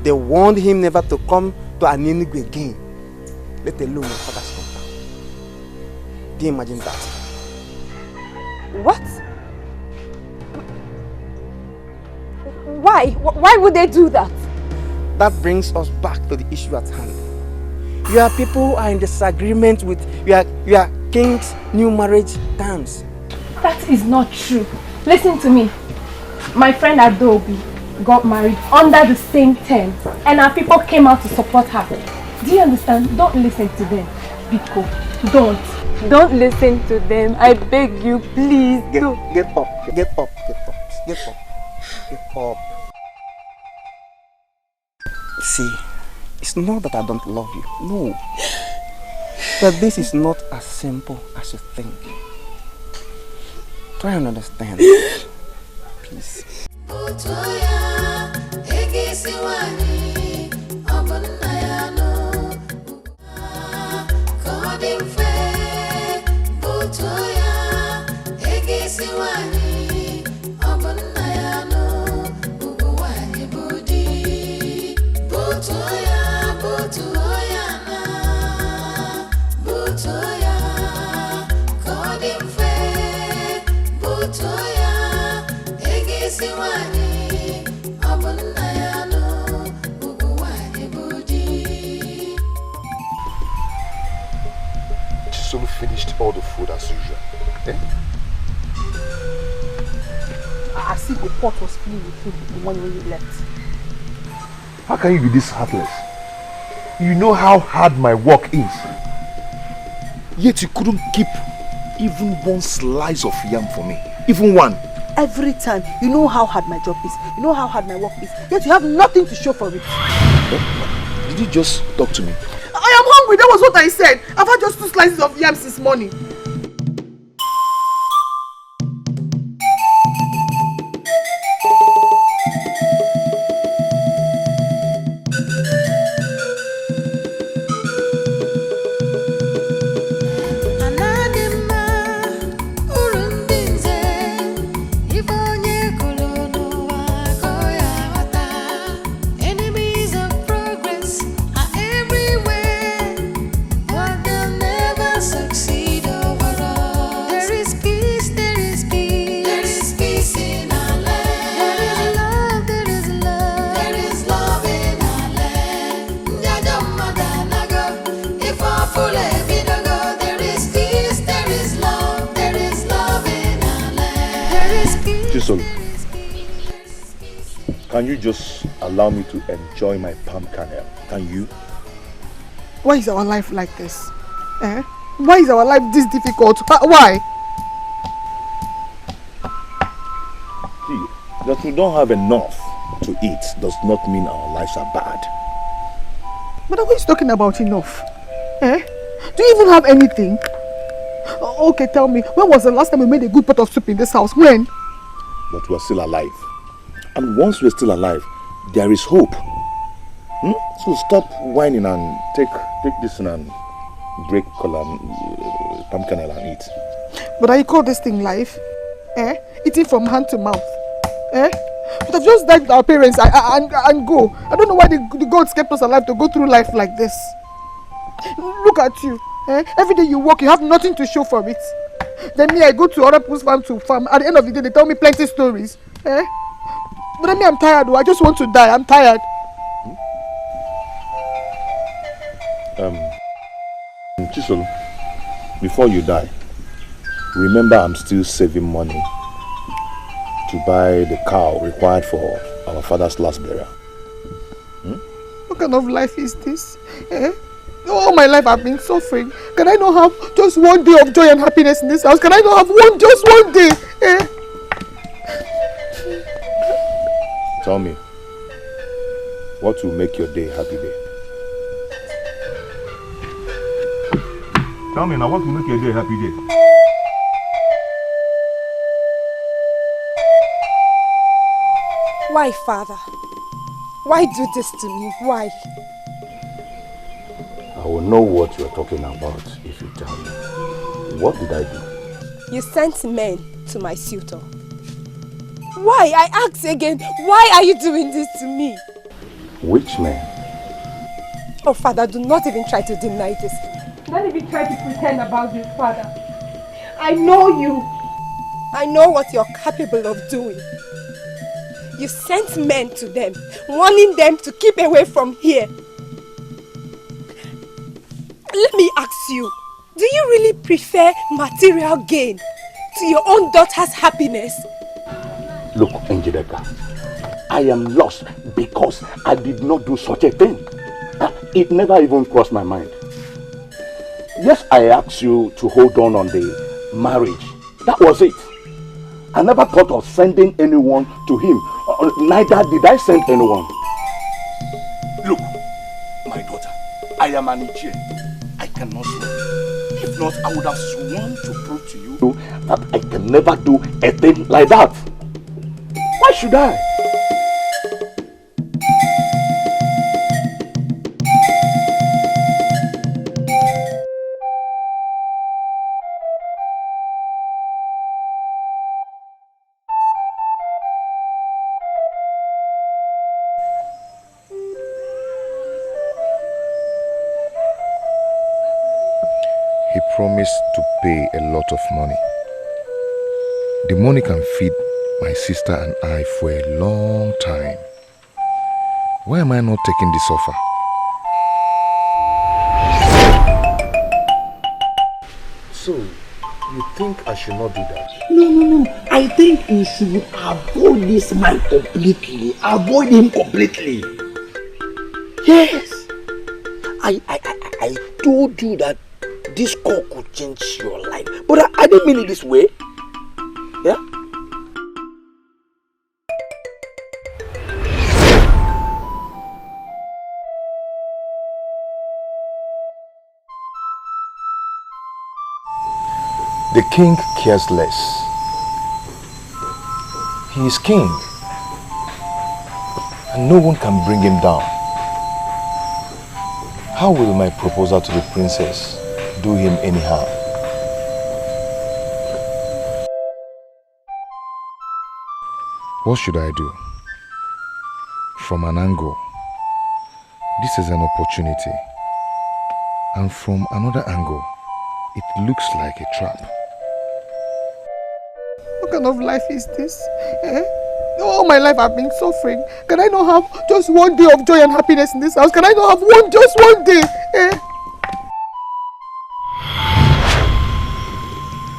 They warned him never to come to Aninigu again. Let alone my father's compound. Do you imagine that? What? Why? Why would they do that? That brings us back to the issue at hand. Your people are in disagreement with your king's new marriage terms. That is not true. Listen to me. My friend Adobe got married under the same terms and our people came out to support her. Do you understand? Don't listen to them. Biko, don't. Don't listen to them. I beg you, please. Get up. Get up. Get up. Get up. See, it's not that I don't love you. No. But this is not as simple as you think. Try and understand. Please. Finished all the food as usual. Eh? I see the pot was filled with food the one when you left. How can you be this heartless? You know how hard my work is. Yet you couldn't keep even one slice of yam for me. Even one. Every time, you know how hard my job is. You know how hard my work is. Yet you have nothing to show for it. Did you just talk to me? I am hungry. That was what I said. I've had just 2 slices of yams this morning. Can you just allow me to enjoy my palm kernel? Can you? Why is our life like this? Eh? Why is our life this difficult? Why? See, that we don't have enough to eat does not mean our lives are bad. But what is talking about enough? Eh? Do you even have anything? Okay, tell me, when was the last time we made a good pot of soup in this house? When? But we are still alive. And once we're still alive, there is hope. So stop whining and take this and break palm kernel and eat. But I call this thing life? Eh? Eating from hand to mouth. Eh? But I've just died with our parents and go. I don't know why the gods kept us alive to go through life like this. Look at you. Eh? Every day you work, you have nothing to show for it. Then me, I go to other people's farm to farm. At the end of the day, they tell me plenty stories. Eh? But then me, I'm tired. I just want to die. I'm tired. Chisel, before you die, remember I'm still saving money to buy the cow required for our father's last burial. What kind of life is this? Eh? All my life I've been suffering. Can I not have just one day of joy and happiness in this house? Can I not have just one day? Eh? Tell me, what will make your day a happy day? Tell me now, what will make your day a happy day? Why, Father? Why do this to me? Why? I will know what you are talking about if you tell me. What did I do? You sent men to my suitor. Why? I ask again, why are you doing this to me? Which men? Oh, Father, do not even try to deny this. Don't even try to pretend about this, Father. I know you. I know what you're capable of doing. You sent men to them, warning them to keep away from here. Let me ask you, do you really prefer material gain to your own daughter's happiness? Look, Njideka, I am lost because I did not do such a thing. It never even crossed my mind. Yes, I asked you to hold on the marriage. That was it. I never thought of sending anyone to him. Neither did I send anyone. Look, my daughter, I am an Ichie. I cannot swear. If not, I would have sworn to prove to you that I can never do a thing like that. Why should I? He promised to pay a lot of money. The money can feed my sister and I for a long time. Why am I not taking this offer? So, you think I should not do that? No. I think you should avoid this man completely. Avoid him completely. Yes. I told you that this call could change your life. But I didn't mean it this way. Yeah? The king cares less. He is king, and no one can bring him down. How will my proposal to the princess do him any harm? What should I do? From an angle, this is an opportunity, and from another angle, it looks like a trap. What kind of life is this? All my life I've been suffering. Can I not have just one day of joy and happiness in this house? Can I not have just one day?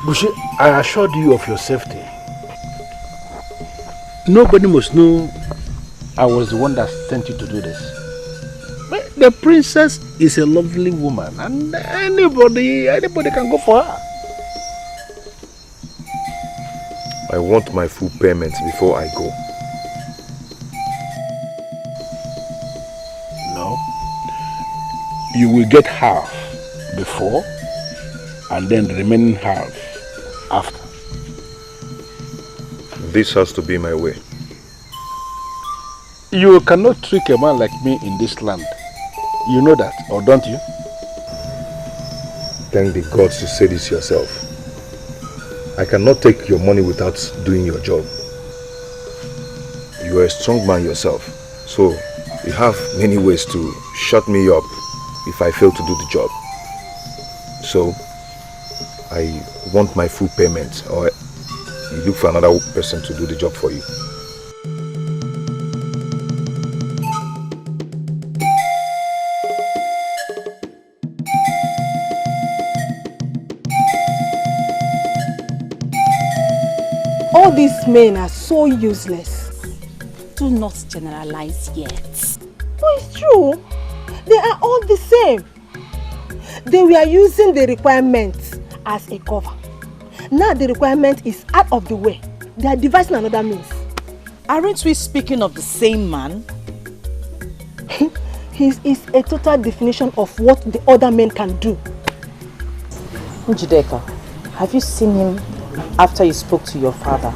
Bushi, I assured you of your safety. Nobody must know I was the one that sent you to do this. But the princess is a lovely woman, and anybody can go for her. I want my full payment before I go. No. You will get half before, and then the remaining half after. This has to be my way. You cannot trick a man like me in this land. You know that, or don't you? Thank the gods you say this yourself. I cannot take your money without doing your job. You are a strong man yourself, so you have many ways to shut me up if I fail to do the job. So, I want my full payment, or you look for another person to do the job for you. All these men are so useless. Do not generalize yet. But it's true. They are all the same. They were using the requirements as a cover. Now the requirement is out of the way. They are devising another means. Aren't we speaking of the same man? He is a total definition of what the other men can do. Njideka, have you seen him after you spoke to your father?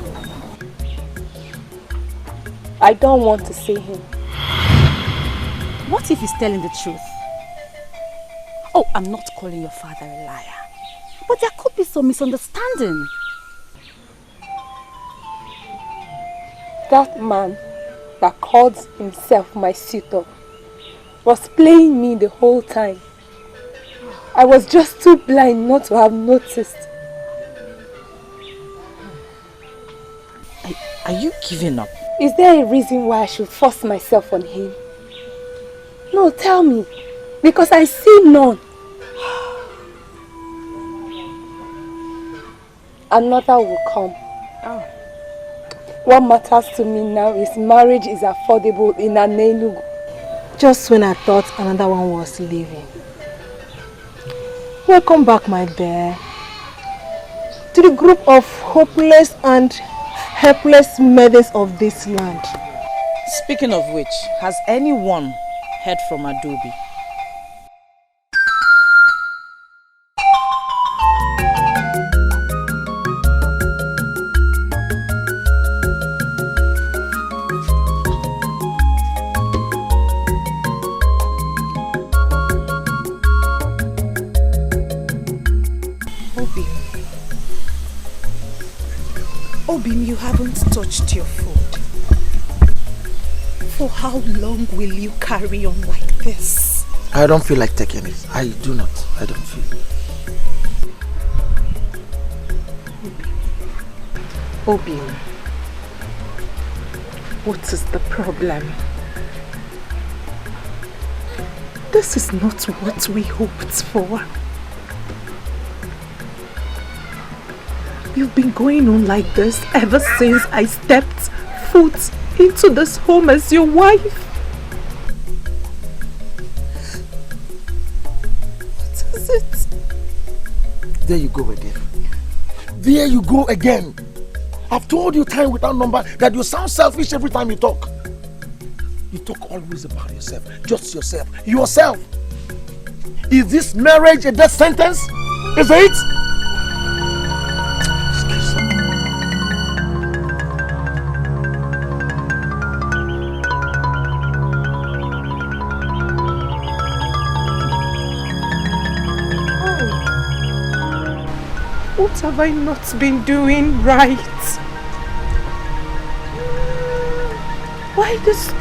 I don't want to see him. What if he's telling the truth? Oh, I'm not calling your father a liar. But there could be some misunderstanding. That man that called himself my suitor was playing me the whole time. I was just too blind not to have noticed. Are you giving up? Is there a reason why I should force myself on him? No, tell me. Because I see none. Another will come. Oh. What matters to me now is marriage is affordable in Anenugu. Just when I thought another one was leaving. Welcome back, my bear, to the group of hopeless and helpless mothers of this land. Speaking of which, has anyone heard from Adobe? Obim, you haven't touched your food. For how long will you carry on like this? I don't feel like taking it. I do not. I don't feel. Obim, what is the problem? This is not what we hoped for. You've been going on like this ever since I stepped foot into this home as your wife. What is it? There you go again. There you go again. I've told you time without number that you sound selfish every time you talk. You talk always about yourself. Just yourself. Yourself. Is this marriage a death sentence? Is it? What have I not been doing right? Why this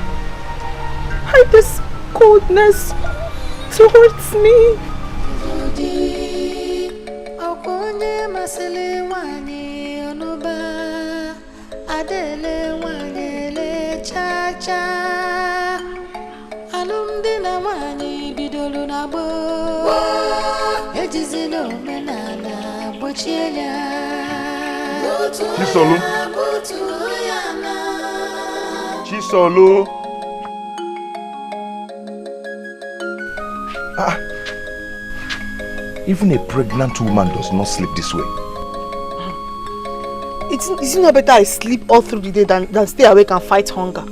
coldness towards me? Chisolu. Chisolu. Even a pregnant woman does not sleep this way. It's not better I sleep all through the day than stay awake and fight hunger.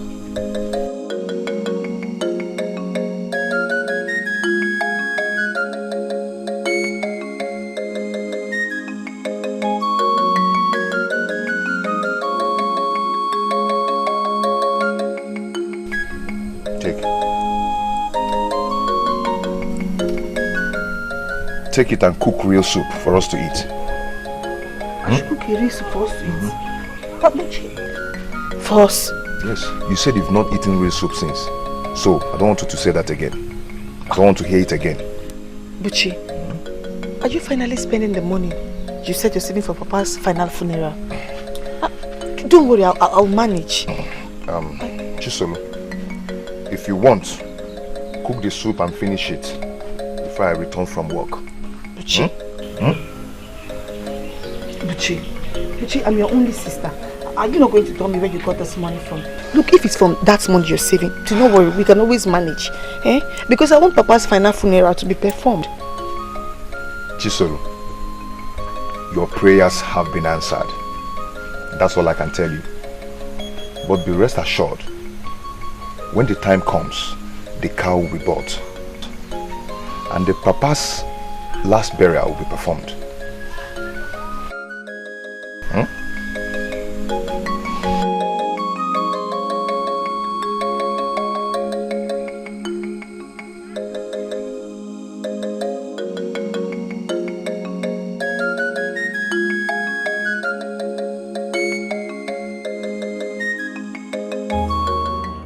Take it and cook real soup for us to eat. I should cook a real soup for us to eat? What much? For us? Yes, you said you've not eaten real soup since. So, I don't want you to say that again. I don't want to hear it again. Buchi, are you finally spending the money you said you're saving for Papa's final funeral? Don't worry, I'll manage. Chisolu, if you want, cook the soup and finish it before I return from work. Buchi. Buchi, I'm your only sister. Are you not going to tell me where you got this money from? Look, if it's from that money you're saving, do not worry, we can always manage. Because I want Papa's final funeral to be performed. Chisolu, your prayers have been answered. That's all I can tell you. But be rest assured, when the time comes, the cow will be bought. And the Papa's last burial will be performed.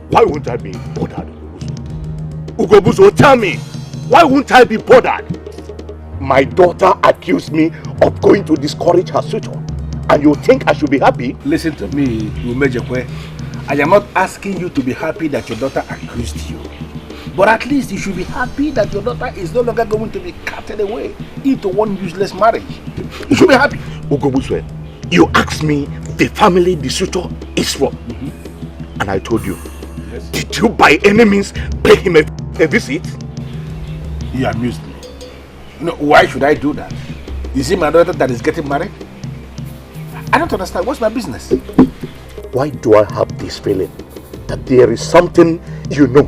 Why won't I be bothered, Ugezu? Tell me, why won't I be bothered? My daughter accused me of going to discourage her suitor, and you think I should be happy? Listen to me, Umejeque. I am not asking you to be happy that your daughter accused you. But at least you should be happy that your daughter is no longer going to be carted away into one useless marriage. You should be happy. Ugezu, you asked me the family the suitor is from. And I told you. Yes. Did you by any means pay him a visit? You amused me. You know, why should I do that? Is it my daughter that is getting married? I don't understand. What's my business? Why do I have this feeling that there is something you know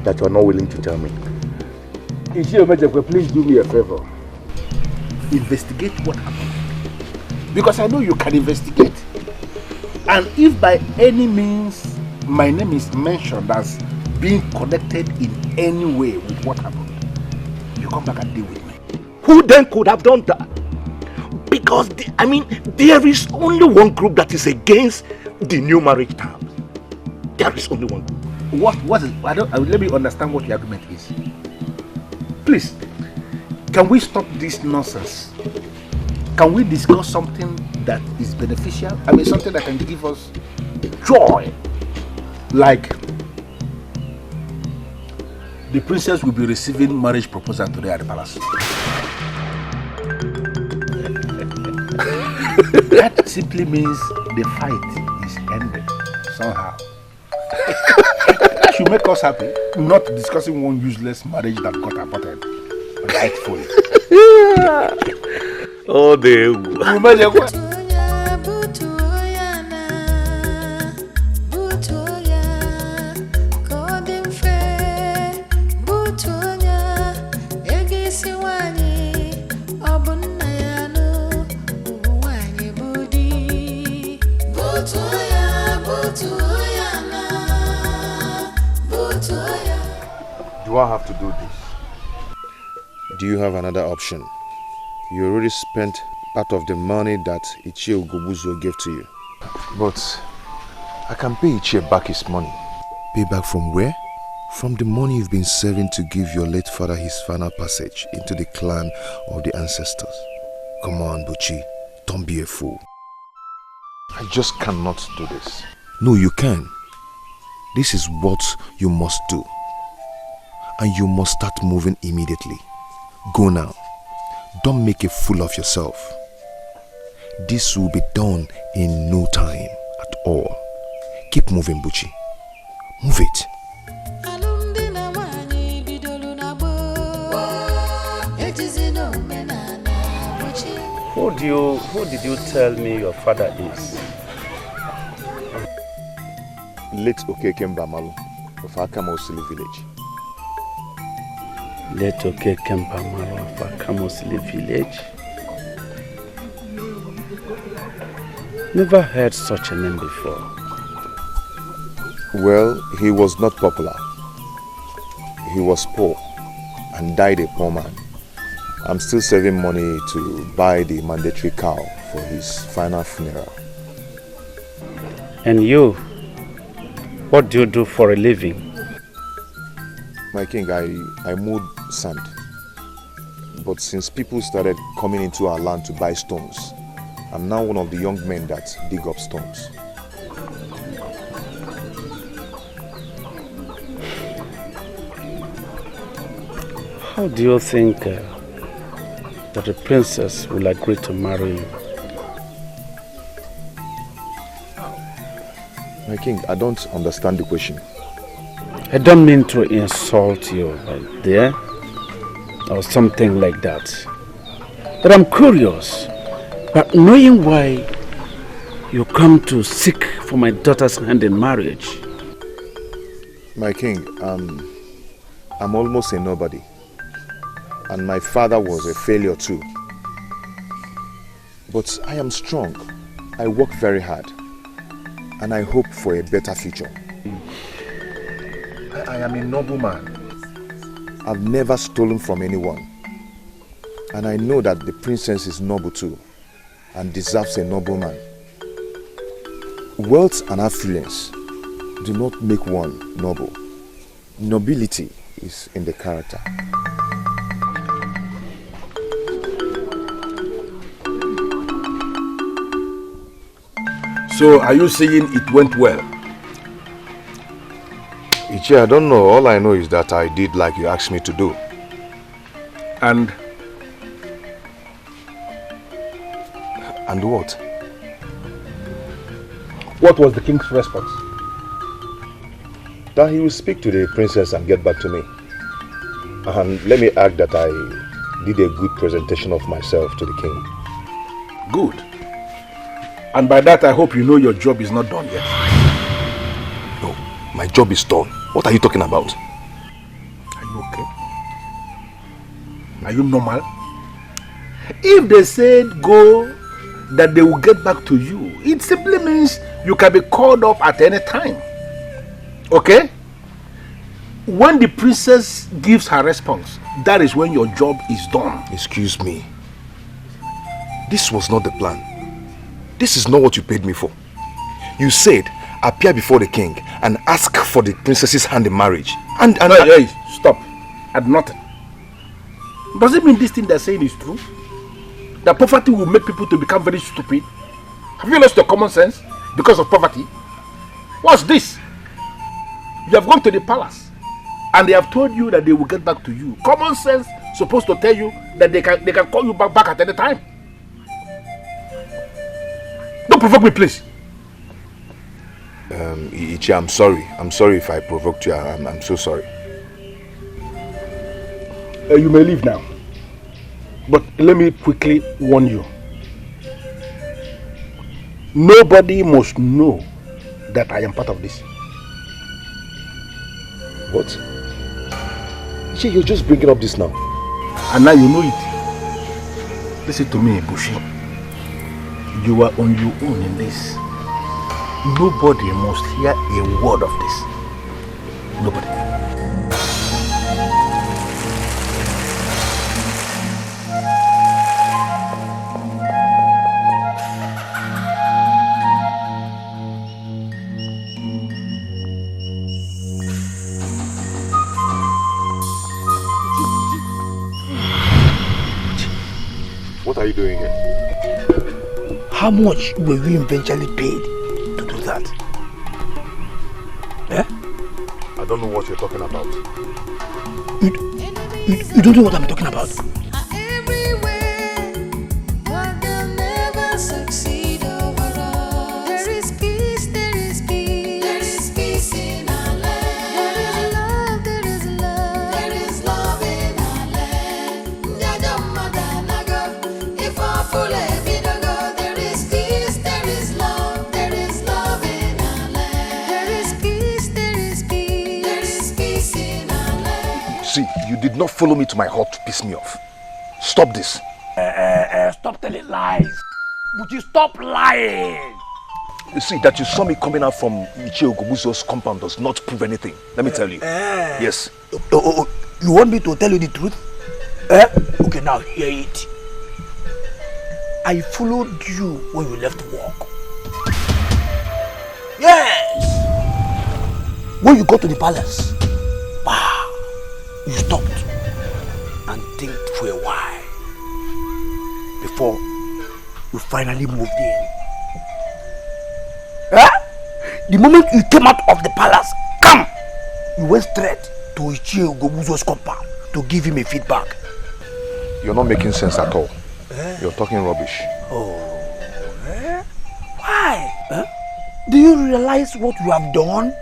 that you are not willing to tell me? Please do me a favor. Investigate what happened. Because I know you can investigate. And if by any means my name is mentioned as being connected in any way with what happened, you come back and deal with me. Who then could have done that? Because, there is only one group that is against the new marriage terms. There is only one group. What is, let me understand what your argument is. Please, can we stop this nonsense? Can we discuss something that is beneficial? Something that can give us joy. Like, the princess will be receiving marriage proposal today at the palace. That simply means the fight is ended somehow. That should make us happy, not discussing one useless marriage that got aborted rightfully. Oh, they. Do I have to do this? Do you have another option? You already spent part of the money that Ugezu gave to you. But I can pay Ichie back his money. Pay back from where? From the money you've been saving to give your late father his final passage into the clan of the ancestors. Come on, Buchi. Don't be a fool. I just cannot do this. No, you can. This is what you must do. And you must start moving immediately. Go now. Don't make a fool of yourself. This will be done in no time at all. Keep moving, Buchi. Move it. Who did you tell me your father is? Late Okeke Mbamalu of Akamosili village. Late Okeke Mbamalu of Akamosili village? Never heard such a name before. Well, he was not popular. He was poor and died a poor man. I'm still saving money to buy the mandatory cow for his final funeral. And you? What do you do for a living? My king, I mowed sand. But since people started coming into our land to buy stones, I'm now one of the young men that dig up stones. How do you think that the princess will agree to marry you? My king, I don't understand the question. I don't mean to insult you, right there, or something like that. But I'm curious, but knowing why you come to seek for my daughter's hand in marriage. My king, I'm almost a nobody. And my father was a failure too. But I am strong. I work very hard. And I hope for a better future. I am a noble man. I've never stolen from anyone. And I know that the princess is noble too. And deserves a noble man. Wealth and affluence do not make one noble. Nobility is in the character. So, are you saying it went well? Ichie, I don't know. All I know is that I did like you asked me to do. And what? What was the king's response? That he will speak to the princess and get back to me. And let me add that I did a good presentation of myself to the king. Good. And by that I hope you know your job is not done yet. No, my job is done. What are you talking about? Are you okay? Are you normal? If they said go, that they will get back to you, it simply means you can be called up at any time. Okay? When the princess gives her response, that is when your job is done. Excuse me. This was not the plan. This is not what you paid me for. You said, appear before the king and ask for the princess's hand in marriage. And hey, stop. And nothing. Does it mean this thing they're saying is true? That poverty will make people to become very stupid? Have you lost your common sense because of poverty? What's this? You have gone to the palace and they have told you that they will get back to you. Common sense supposed to tell you that they can call you back at any time. Don't provoke me, please. Ichie, I'm sorry. I'm sorry if I provoked you. I'm so sorry. You may leave now. But let me quickly warn you. Nobody must know that I am part of this. What? You're just bringing up this now. And now you know it. Listen to me, Bushi. You are on your own in this. Nobody must hear a word of this. Nobody. What are you doing here? How much were you eventually paid to do that? Eh? I don't know what you're talking about. You don't know what I'm talking about? But they'll never succeed overall. There is peace, there is peace. There is peace in our land. There is love, there is love. There is love in our land. If our full there is peace, there is love. There is love in our land. There is peace, there is peace. There is peace in our land. See, you did not follow me to my hut to piss me off. Stop this. Stop telling lies. Would you stop lying? You see, that you saw me coming out from Ugezu's compound does not prove anything. Let me tell you. Yes. You want me to tell you the truth? Okay, now hear it. I followed you when you left work. Yes! When you got to the palace, you stopped and think for a while before you finally moved in. The moment you came out of the palace, you went straight to Ugezu's compound to give him a feedback. You're not making sense at all. You're talking rubbish. Why? Do you realize what you have done?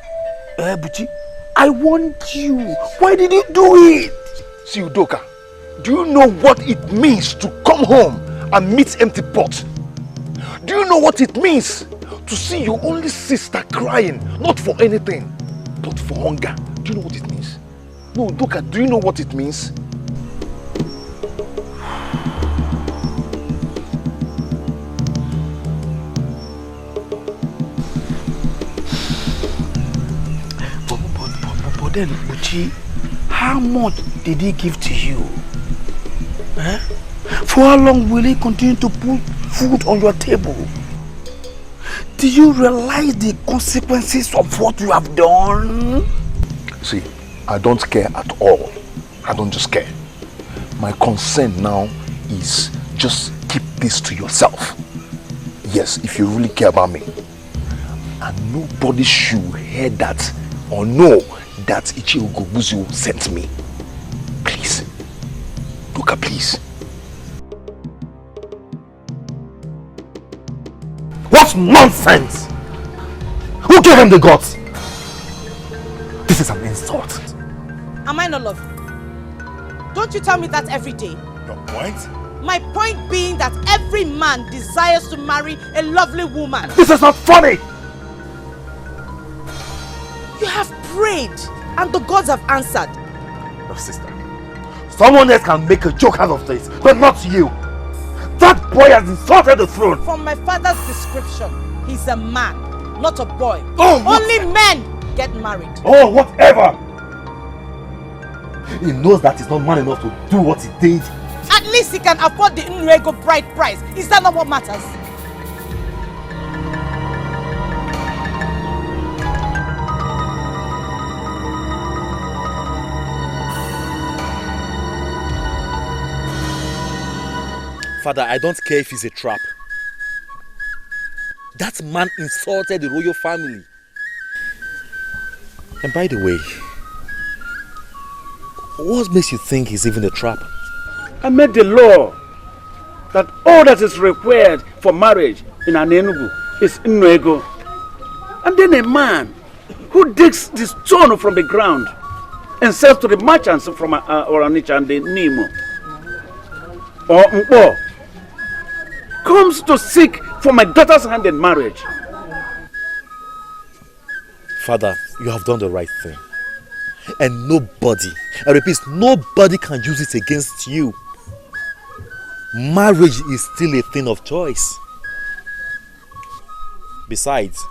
Buchi, I want you. Why did you do it? See, Udoka, do you know what it means to come home and meet empty pot? Do you know what it means to see your only sister crying, not for anything, but for hunger? Do you know what it means? No, Udoka, do you know what it means? But then, Uchi, how much did he give to you? For how long will he continue to put food on your table? Do you realize the consequences of what you have done? See, I don't care at all. I don't just care. My concern now is just keep this to yourself. Yes, if you really care about me. And nobody should hear that or know that Ugezu sent me. Please. Luka, please. What nonsense! Who gave him the guts? This is an insult. Am I not lovely? Don't you tell me that every day? Your point? My point being that every man desires to marry a lovely woman. This is not funny! You have prayed and the gods have answered. No, sister. Someone else can make a joke out of this, but not you. That boy has insulted the throne. From my father's description, he's a man, not a boy. Oh, only men get married. Oh, whatever. He knows that he's not man enough to do what he did. At least he can afford the Nrego bride price. Is that not what matters? Father, I don't care if it's a trap. That man insulted the royal family. And by the way, what makes you think he's even a trap? I made the law that all that is required for marriage in Anenugu is Nrego. And then a man who digs the stone from the ground and sells to the merchants from Onitsha and the Nimo. or Mpo comes to seek for my daughter's hand in marriage. Father, you have done the right thing. And nobody, I repeat, nobody can use it against you. Marriage is still a thing of choice. Besides,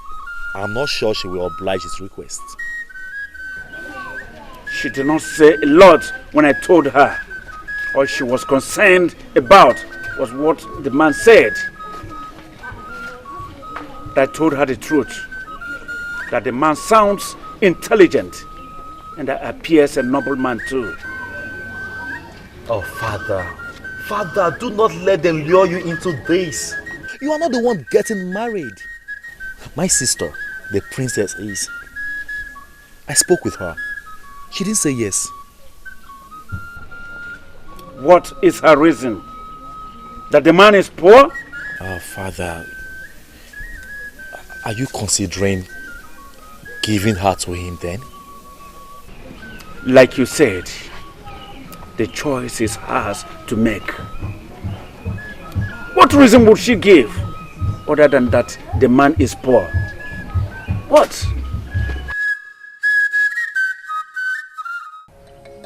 I'm not sure she will oblige his request. She did not say a lot when I told her. All she was concerned about was what the man said. I told her the truth, that the man sounds intelligent and that appears a noble man too. Oh, Father, do not let them lure you into this. You are not the one getting married. My sister, the princess, is. I spoke with her. She didn't say yes. What is her reason? That the man is poor? Oh, Father, are you considering giving her to him then? Like you said, the choice is hers to make. What reason would she give other than that the man is poor? What?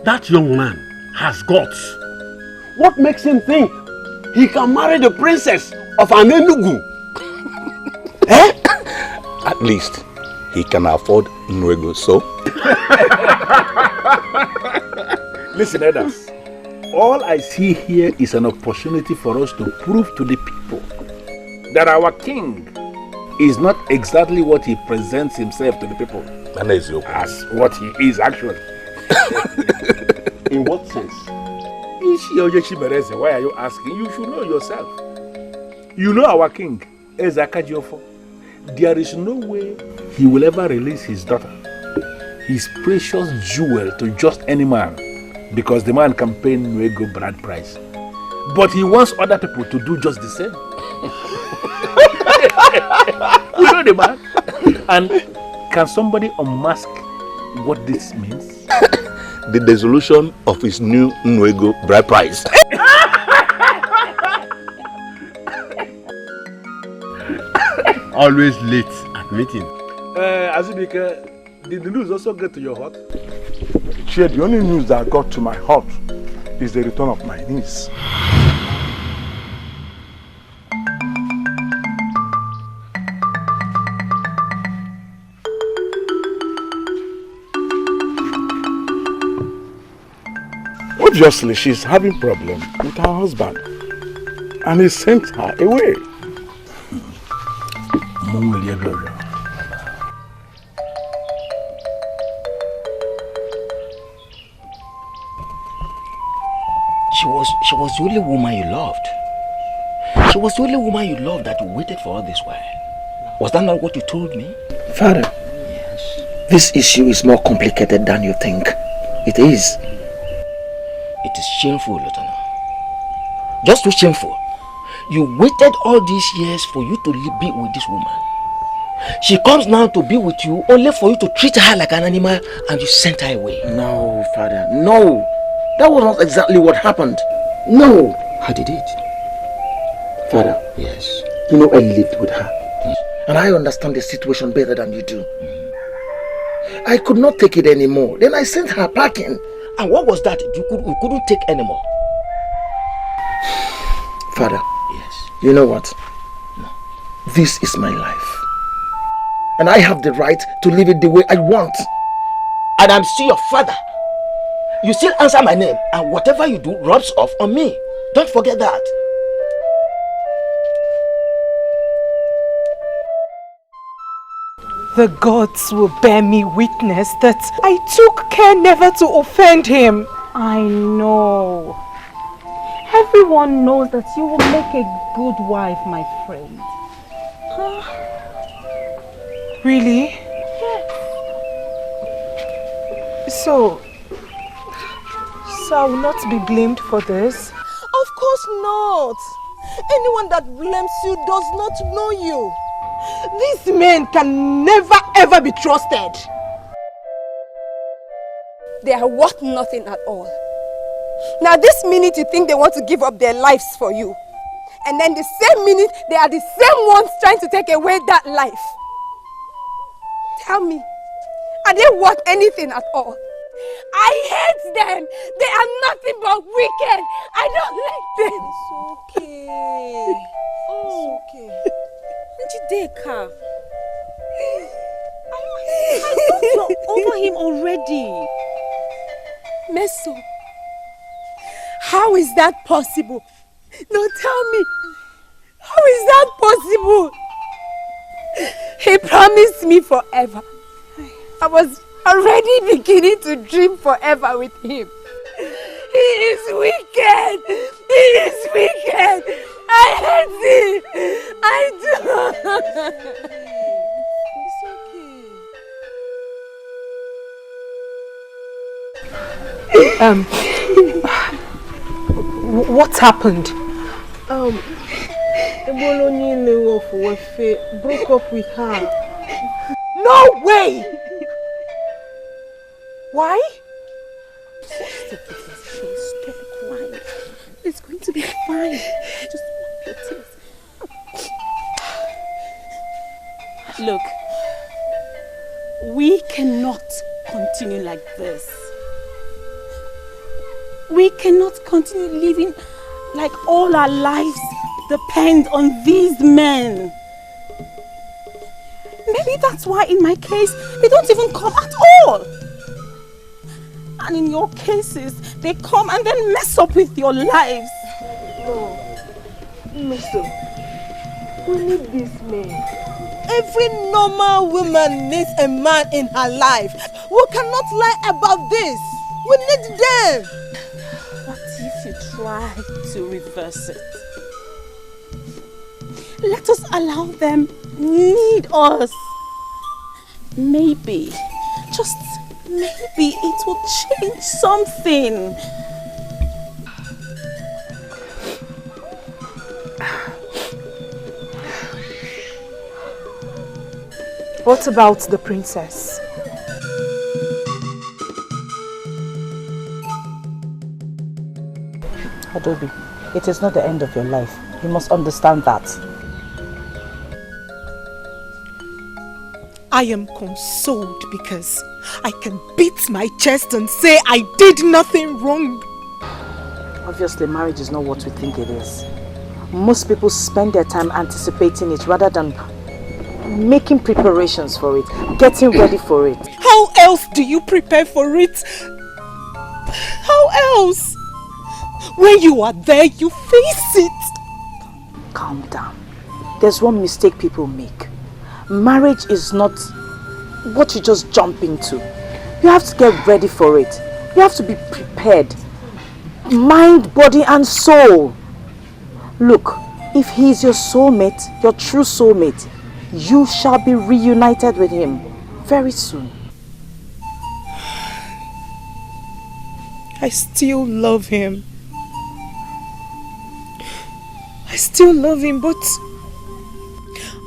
That young man has guts. What makes him think he can marry the princess of an Enugu? Eh? At least he can afford Nwego, so? Listen, elders. All I see here is an opportunity for us to prove to the people that our king is not exactly what he presents himself to the people as what he is actually. In what sense? Why are you asking? You should know yourself. You know our king, Offor. There is no way he will ever release his daughter, his precious jewel, to just any man, because the man can pay Nwego bride price. But he wants other people to do just the same. You know the man? And can somebody unmask what this means? The dissolution of his new Nwego bride price. Always late at meeting. Azubike, did the news also get to your heart? Chair, the only news that got to my heart is the return of my niece. Obviously, she's having problem with her husband, and he sent her away. She was the only woman you loved. She was the only woman you loved that you waited for all this while. Was that not what you told me? Father, yes. This issue is more complicated than you think. It is. It is shameful, Lieutenant. Just too shameful. You waited all these years for you to be with this woman. She comes now to be with you only for you to treat her like an animal and you sent her away. No, Father, no. That was not exactly what happened. No. How did it? Father. Yes. You know I lived with her. Yes. And I understand the situation better than you do. I could not take it anymore. Then I sent her packing. And what was that? You couldn't take anymore. Father. Yes. You know what? No. This is my life. And I have the right to live it the way I want. And I'm still your father. You still answer my name, and whatever you do rubs off on me. Don't forget that. The gods will bear me witness that I took care never to offend him. I know. Everyone knows that you will make a good wife, my friend. Really? Yes. So I will not be blamed for this? Of course not. Anyone that blames you does not know you. These men can never ever be trusted. They are worth nothing at all. Now this minute you think they want to give up their lives for you. And then the same minute they are the same ones trying to take away that life. Tell me, are they worth anything at all? I hate them. They are nothing but wicked. I don't like them. It's okay. Oh, it's okay. Dikeh. I thought you're over him already. Meso, how is that possible? No, tell me, how is that possible? He promised me forever. I was already beginning to dream forever with him. He is wicked. He is wicked. I hate him. I do. What happened? Broke up with her. No way! Why? Stop crying. It's going to be fine. Just wipe your tears. Look, we cannot continue like this. We cannot continue living like all our lives depend on these men. Maybe that's why in my case, they don't even come at all. And in your cases, they come and then mess up with your lives. No. Listen, we need these men. Every normal woman needs a man in her life. We cannot lie about this. We need them. What if you try to reverse it? Let us allow them need us. Maybe, just maybe it will change something. What about the princess? Adobe, it is not the end of your life. You must understand that. I am consoled because I can beat my chest and say I did nothing wrong. Obviously, marriage is not what we think it is. Most people spend their time anticipating it rather than making preparations for it, getting ready for it. How else do you prepare for it? How else? When you are there, you face it. Calm down. There's one mistake people make. Marriage is not what you just jump into. You have to get ready for it. You have to be prepared. Mind, body and soul. Look, if he is your soulmate, your true soulmate, you shall be reunited with him very soon. I still love him. I still love him, but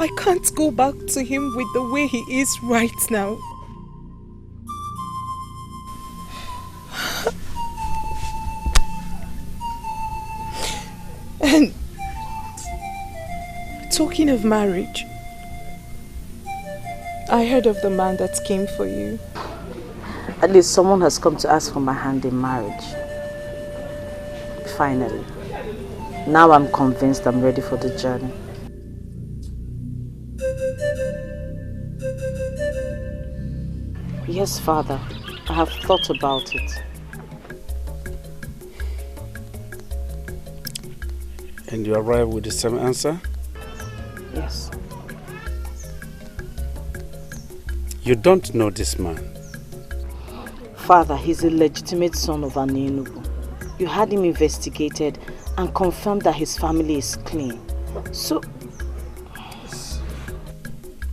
I can't go back to him with the way he is right now. And talking of marriage, I heard of the man that came for you. At least someone has come to ask for my hand in marriage. Finally. Now I'm convinced I'm ready for the journey. Yes, Father. I have thought about it. And you arrive with the same answer? Yes. You don't know this man? Father, he's a legitimate son of Ini Edo. You had him investigated and confirmed that his family is clean. So...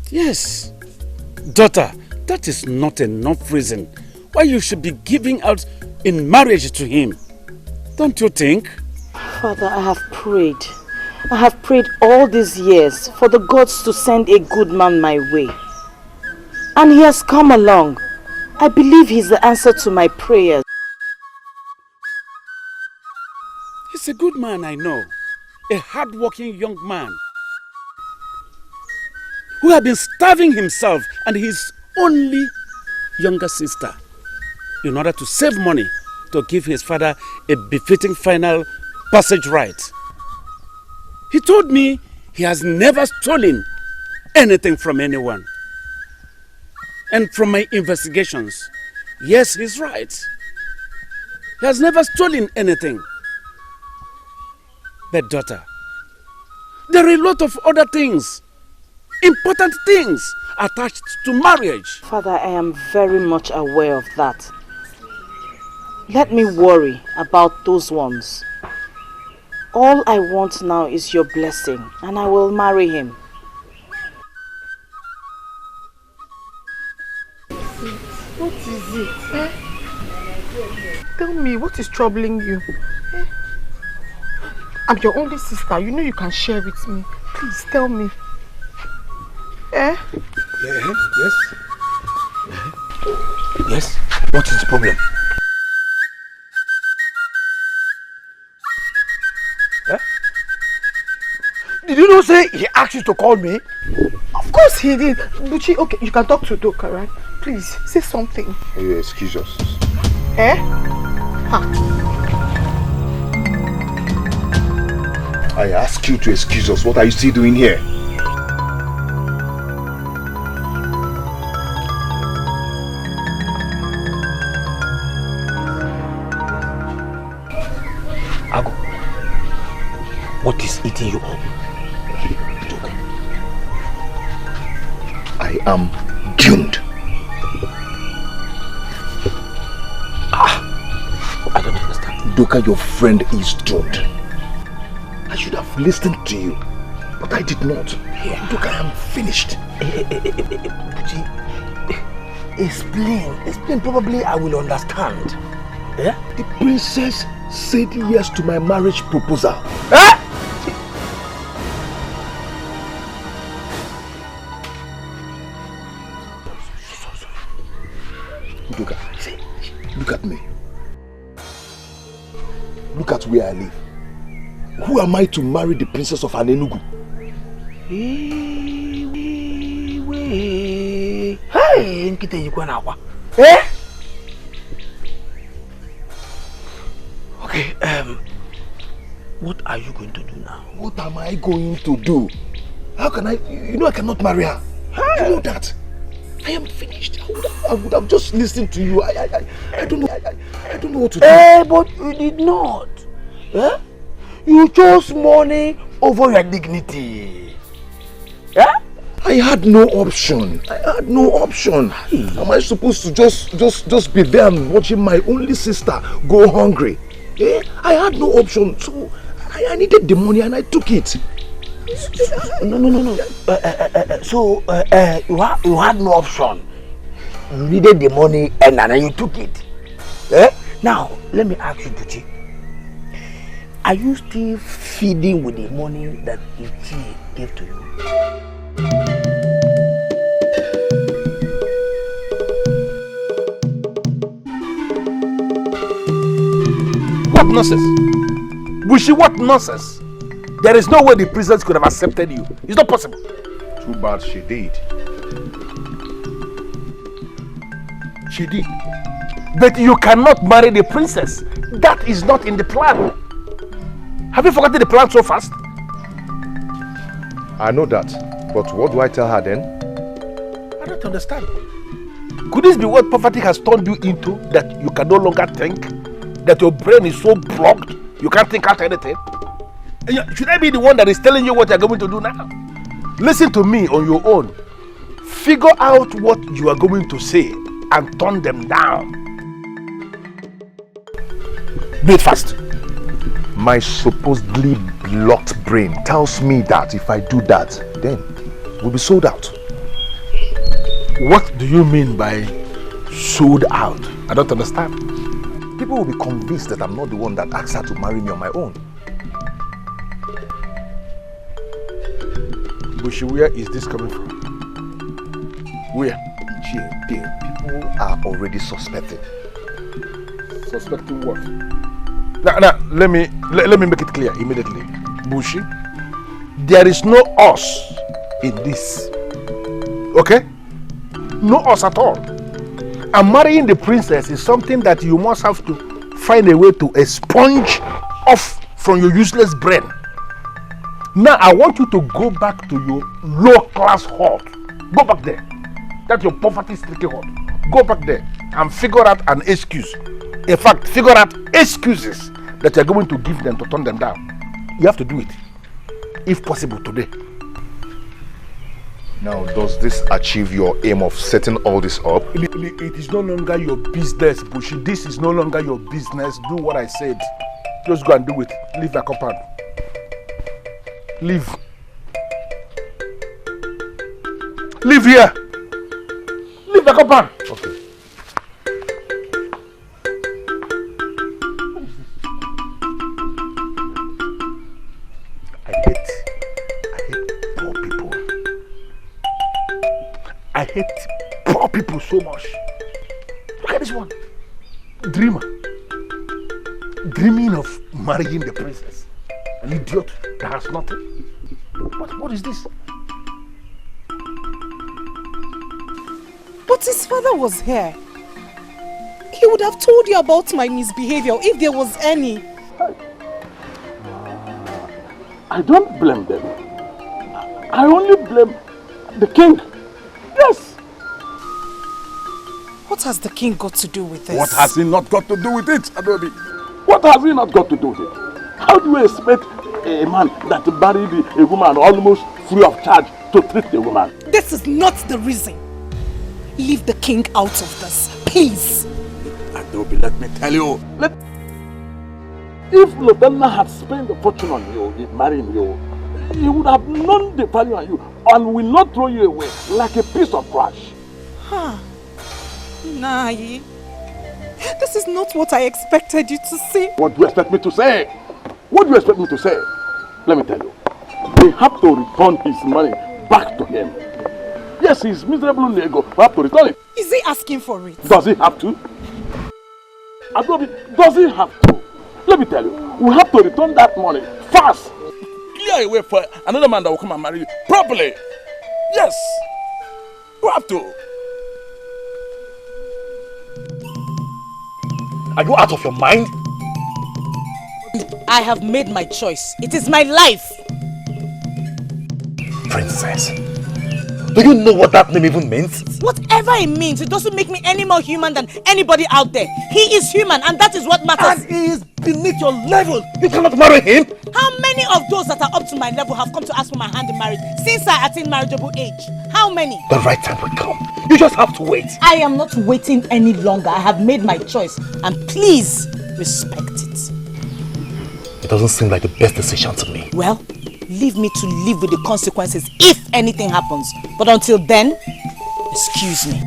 Yes. Daughter, that is not enough reason why you should be giving out in marriage to him. Don't you think? Father, I have prayed. I have prayed all these years for the gods to send a good man my way. And he has come along. I believe he's the answer to my prayers. He's a good man, I know. A hard-working young man who had been starving himself and his only younger sister in order to save money to give his father a befitting final passage right. He told me he has never stolen anything from anyone. And from my investigations, yes, he's right. He has never stolen anything. But daughter, there are a lot of other things, important things attached to marriage. Father, I am very much aware of that. Let me worry about those ones. All I want now is your blessing, and I will marry him. What is it? Eh? Tell me, what is troubling you? Eh? I'm your only sister. You know you can share with me. Please tell me. Eh? Yes. Yes. What is the problem? Eh? Did you not say he asked you to call me? Of course he did. Buchi, okay, you can talk to Doka, right? Please, say something. You excuse us. Eh? Ha. I ask you to excuse us. What are you still doing here? Ago, what is eating you up? I am doomed. I don't understand. Doka, your friend is doomed. I should have listened to you, but I did not. Yeah. Doka, I am finished. Explain. Probably I will understand. Yeah? The princess said yes to my marriage proposal. Eh? Doka, look at me. Look at where I live. Who am I to marry the princess of Anenugu? Hey, nkite yikwa na akwa. Eh? Okay, what are you going to do now? What am I going to do? How can I? You know I cannot marry her. Hey. You know that. I am finished. I would have just listened to you. I don't know. I don't know what to do. Eh, but you did not. Eh? You chose money over your dignity. Yeah? I had no option. Am I supposed to just be there and watching my only sister go hungry? Eh? I had no option, so I needed the money and I took it. No. So you had no option. You needed the money and then you took it. Eh? Now let me ask you, Buchi. Are you still feeding with the money that Ichi gave to you? What nonsense? Bushi, what nonsense? There is no way the princess could have accepted you. It's not possible. Too bad she did. She did. But you cannot marry the princess. That is not in the plan. Have you forgotten the plan so fast? I know that, but what do I tell her then? I don't understand. Could this be what poverty has turned you into, that you can no longer think? That your brain is so blocked, you can't think out anything? Should I be the one that is telling you what you're going to do now? Listen to me on your own. Figure out what you are going to say and turn them down. Do it fast. My supposedly blocked brain tells me that if I do that, then we'll be sold out. What do you mean by sold out? I don't understand. People will be convinced that I'm not the one that asked her to marry me on my own. Bushi, where is this coming from? Where? People are already suspecting. Suspecting what? Now, let me make it clear immediately. Bushi, there is no us in this. Okay? No us at all. And marrying the princess is something that you must have to find a way to expunge off from your useless brain. Now I want you to go back to your low-class hut. Go back there. That's your poverty-stricken hut. Go back there and figure out an excuse. In fact, figure out excuses that you're going to give them to turn them down. You have to do it, if possible, today. Now, does this achieve your aim of setting all this up? It is no longer your business, Bushi. This is no longer your business. Do what I said. Just go and do it. Leave the compound. Leave. Leave here. Leave the compound. Okay. I hate poor people. I hate poor people so much. Look at this one. Dreamer. Dreaming of marrying the princess. An idiot that has nothing. What is this? But his father was here. He would have told you about my misbehavior if there was any. I don't blame them. I only blame the king. Yes. What has the king got to do with this? What has he not got to do with it, Adobe? What has he not got to do with it? How do you expect a man that married a woman almost free of charge to treat the woman? This is not the reason. Leave the king out of this, please. Adobe, let me tell you. If Lieutenant had spent a fortune on you in marrying you, he would have known the value on you and will not throw you away like a piece of trash. Huh. Nai, this is not what I expected you to say. What do you expect me to say? What do you expect me to say? Let me tell you. We have to return his money back to him. Yes, he's miserable nego. We have to return it. Is he asking for it? Does he have to? Adobe, does he have to? Let me tell you, we have to return that money fast. Clear a way for another man that will come and marry you properly. Yes, we have to. Are you out of your mind? I have made my choice. It is my life. Princess, do you know what that name even means? Whatever it means, it doesn't make me any more human than anybody out there. He is human and that is what matters. And he is beneath your level. You cannot marry him. How many of those that are up to my level have come to ask for my hand in marriage since I attained marriageable age? How many? The right time will come. You just have to wait. I am not waiting any longer. I have made my choice and please respect it. It doesn't seem like the best decision to me. Well, leave me to live with the consequences if anything happens. But until then, excuse me.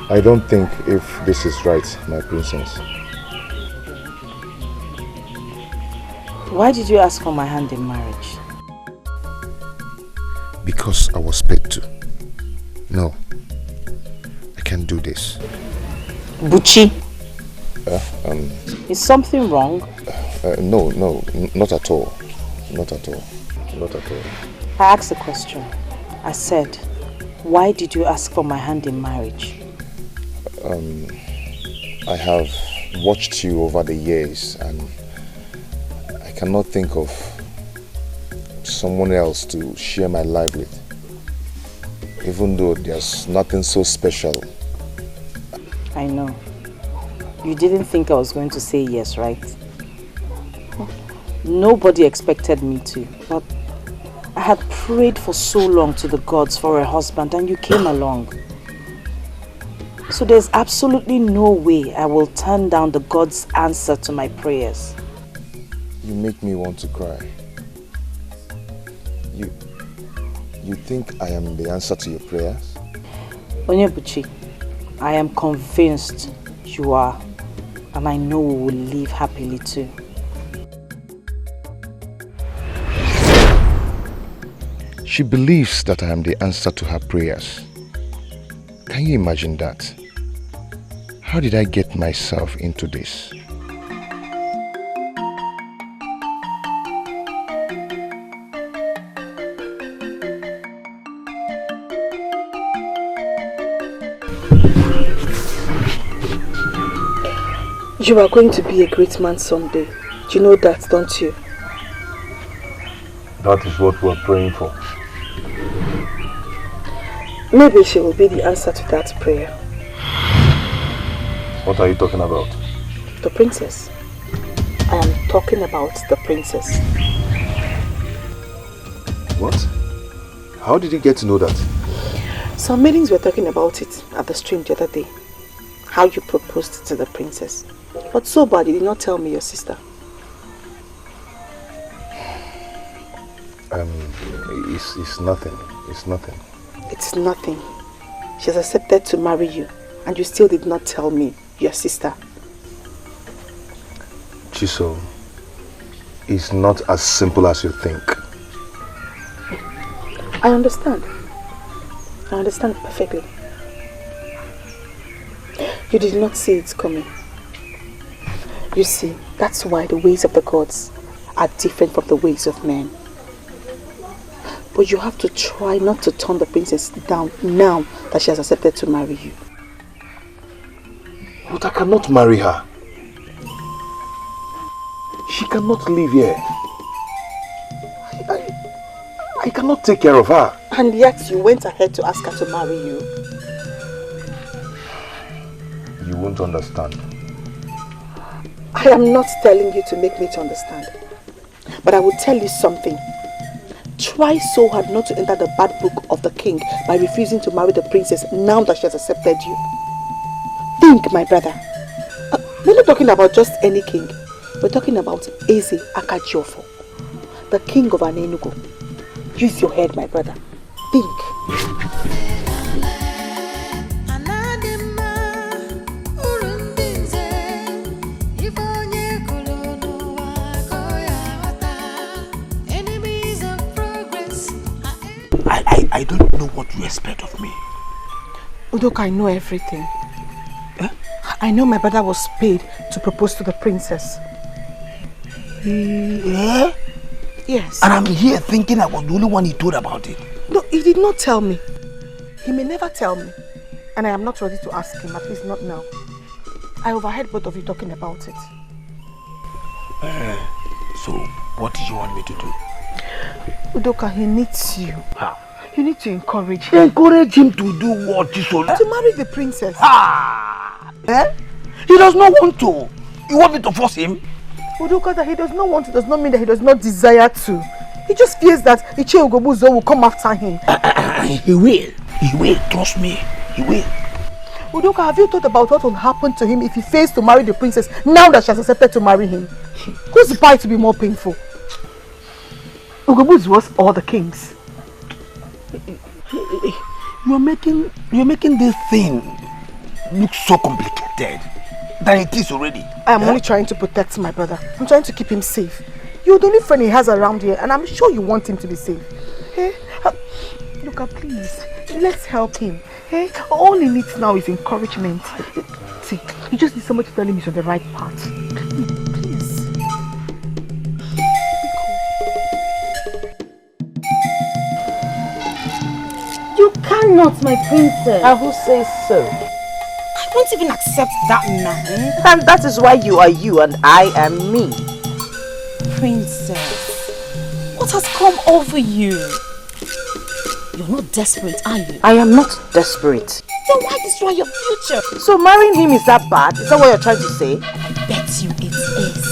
I don't think if this is right, my princess. Why did you ask for my hand in marriage? Because I was paid to. No, I can't do this. Buchi, Is something wrong? No, not at all. Not at all. Not at all. I asked a question. I said, why did you ask for my hand in marriage? I have watched you over the years and I cannot think of someone else to share my life with. Even though there's nothing so special. I know. You didn't think I was going to say yes, right? Nobody expected me to, but I had prayed for so long to the gods for a husband and you came along. So there's absolutely no way I will turn down the God's answer to my prayers. You make me want to cry. You think I am the answer to your prayers? Onyebuchi, I am convinced you are, and I know we will live happily too. She believes that I am the answer to her prayers. Can you imagine that? How did I get myself into this? You are going to be a great man someday. You know that, don't you? That is what we are praying for. Maybe she will be the answer to that prayer. What are you talking about? The princess. I am talking about the princess. What? How did you get to know that? Some maidens were talking about it at the stream the other day. How you proposed to the princess. But so bad you did not tell me your sister. It's nothing. It's nothing. It's nothing. She has accepted to marry you, and you still did not tell me, your sister. Chiso, it's not as simple as you think. I understand. I understand perfectly. You did not see it coming. You see, that's why the ways of the gods are different from the ways of men. But you have to try not to turn the princess down now that she has accepted to marry you. But I cannot marry her. She cannot live here. I cannot take care of her. And yet you went ahead to ask her to marry you. You won't understand. I am not telling you to make me to understand. But I will tell you something. Try so hard not to enter the bad book of the king by refusing to marry the princess now that she has accepted you. Think, my brother. We're not talking about just any king. We're talking about Eze Akajiofo, the king of Anenugo. Use your head, my brother. Think. I don't know what you expect of me. Udoka, I know everything. I know my brother was paid to propose to the princess. Yeah? Yes. And I'm here thinking I was the only one he told about it. No, he did not tell me. He may never tell me. And I am not ready to ask him, at least not now. I overheard both of you talking about it. So, what do you want me to do? Udoka, he needs you. How? You need to encourage him. Encourage him to do what, Chisola? To marry the princess. He does not want to. You want me to force him? Udoka, that he does not want to does not mean that he does not desire to. He just fears that Ugezu will come after him. He will. He will. Trust me. He will. Udoka, have you thought about what will happen to him if he fails to marry the princess now that she has accepted to marry him? Whose bite to be more painful? Ugezu was all the kings. You're making this thing look so complicated than it is already. I am only trying to protect my brother. I'm trying to keep him safe. You're the only friend he has around here, and I'm sure you want him to be safe. Hey, Luca, please, let's help him. Hey, all he needs now is encouragement. See, he just needs somebody to tell him he's on the right path. Please. You cannot, my princess. Who says so? I won't even accept that man. And that is why you are you and I am me. Princess, what has come over you? You're not desperate, are you? I am not desperate. Then why destroy your future? So marrying him is that bad? Is that what you're trying to say? I bet you it is.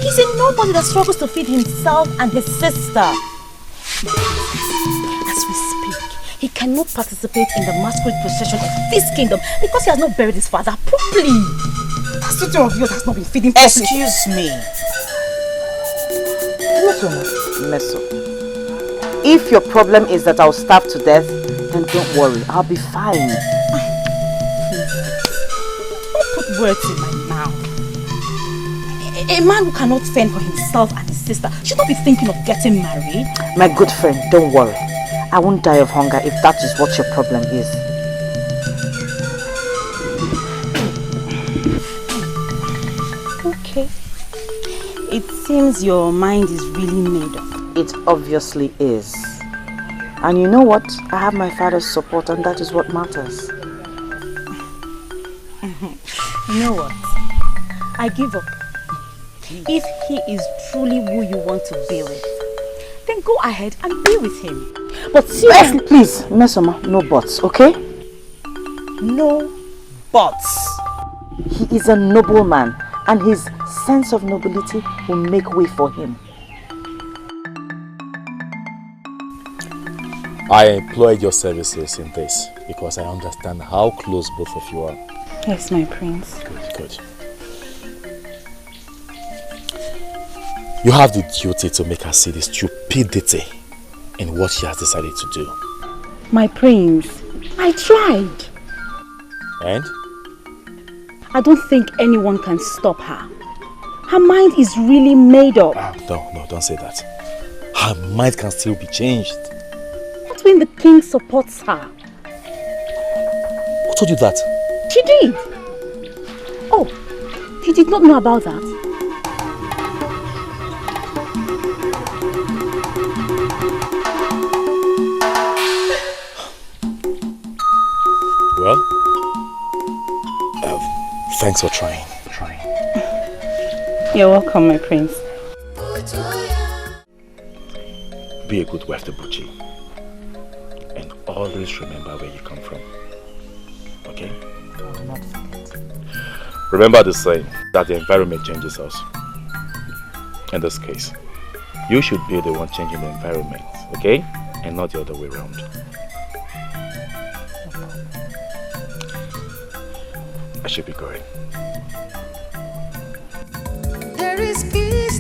He's a nobody that struggles to feed himself and his sister. As we speak, he cannot participate in the masquerade procession of this kingdom because he has not buried his father properly. That statue of yours has not been feeding properly. Excuse me. Meso. If your problem is that I'll starve to death, then don't worry, I'll be fine. Don't put words in my mouth. A man who cannot fend for himself and his sister should not be thinking of getting married. My good friend, don't worry. I won't die of hunger if that is what your problem is. Okay. It seems your mind is really made up. It obviously is. And you know what? I have my father's support and that is what matters. You know what? I give up. If he is truly who you want to be with, then go ahead and be with him. But seriously, please, Mesoma, no buts, okay? No buts. He is a noble man and his sense of nobility will make way for him. I employed your services in this because I understand how close both of you are. Yes, my prince. Good. You have the duty to make her see the stupidity in what she has decided to do. My prince, I tried. And? I don't think anyone can stop her. Her mind is really made up. No, don't say that. Her mind can still be changed. Not when the king supports her. Who told you that? She did. Oh, you did not know about that? Well, thanks for trying. You're welcome, my prince. Be a good wife to Buchi. And always remember where you come from. Okay? I will not forget. Remember the saying that the environment changes us. In this case, you should be the one changing the environment, okay? And not the other way around. I should be going. There is peace,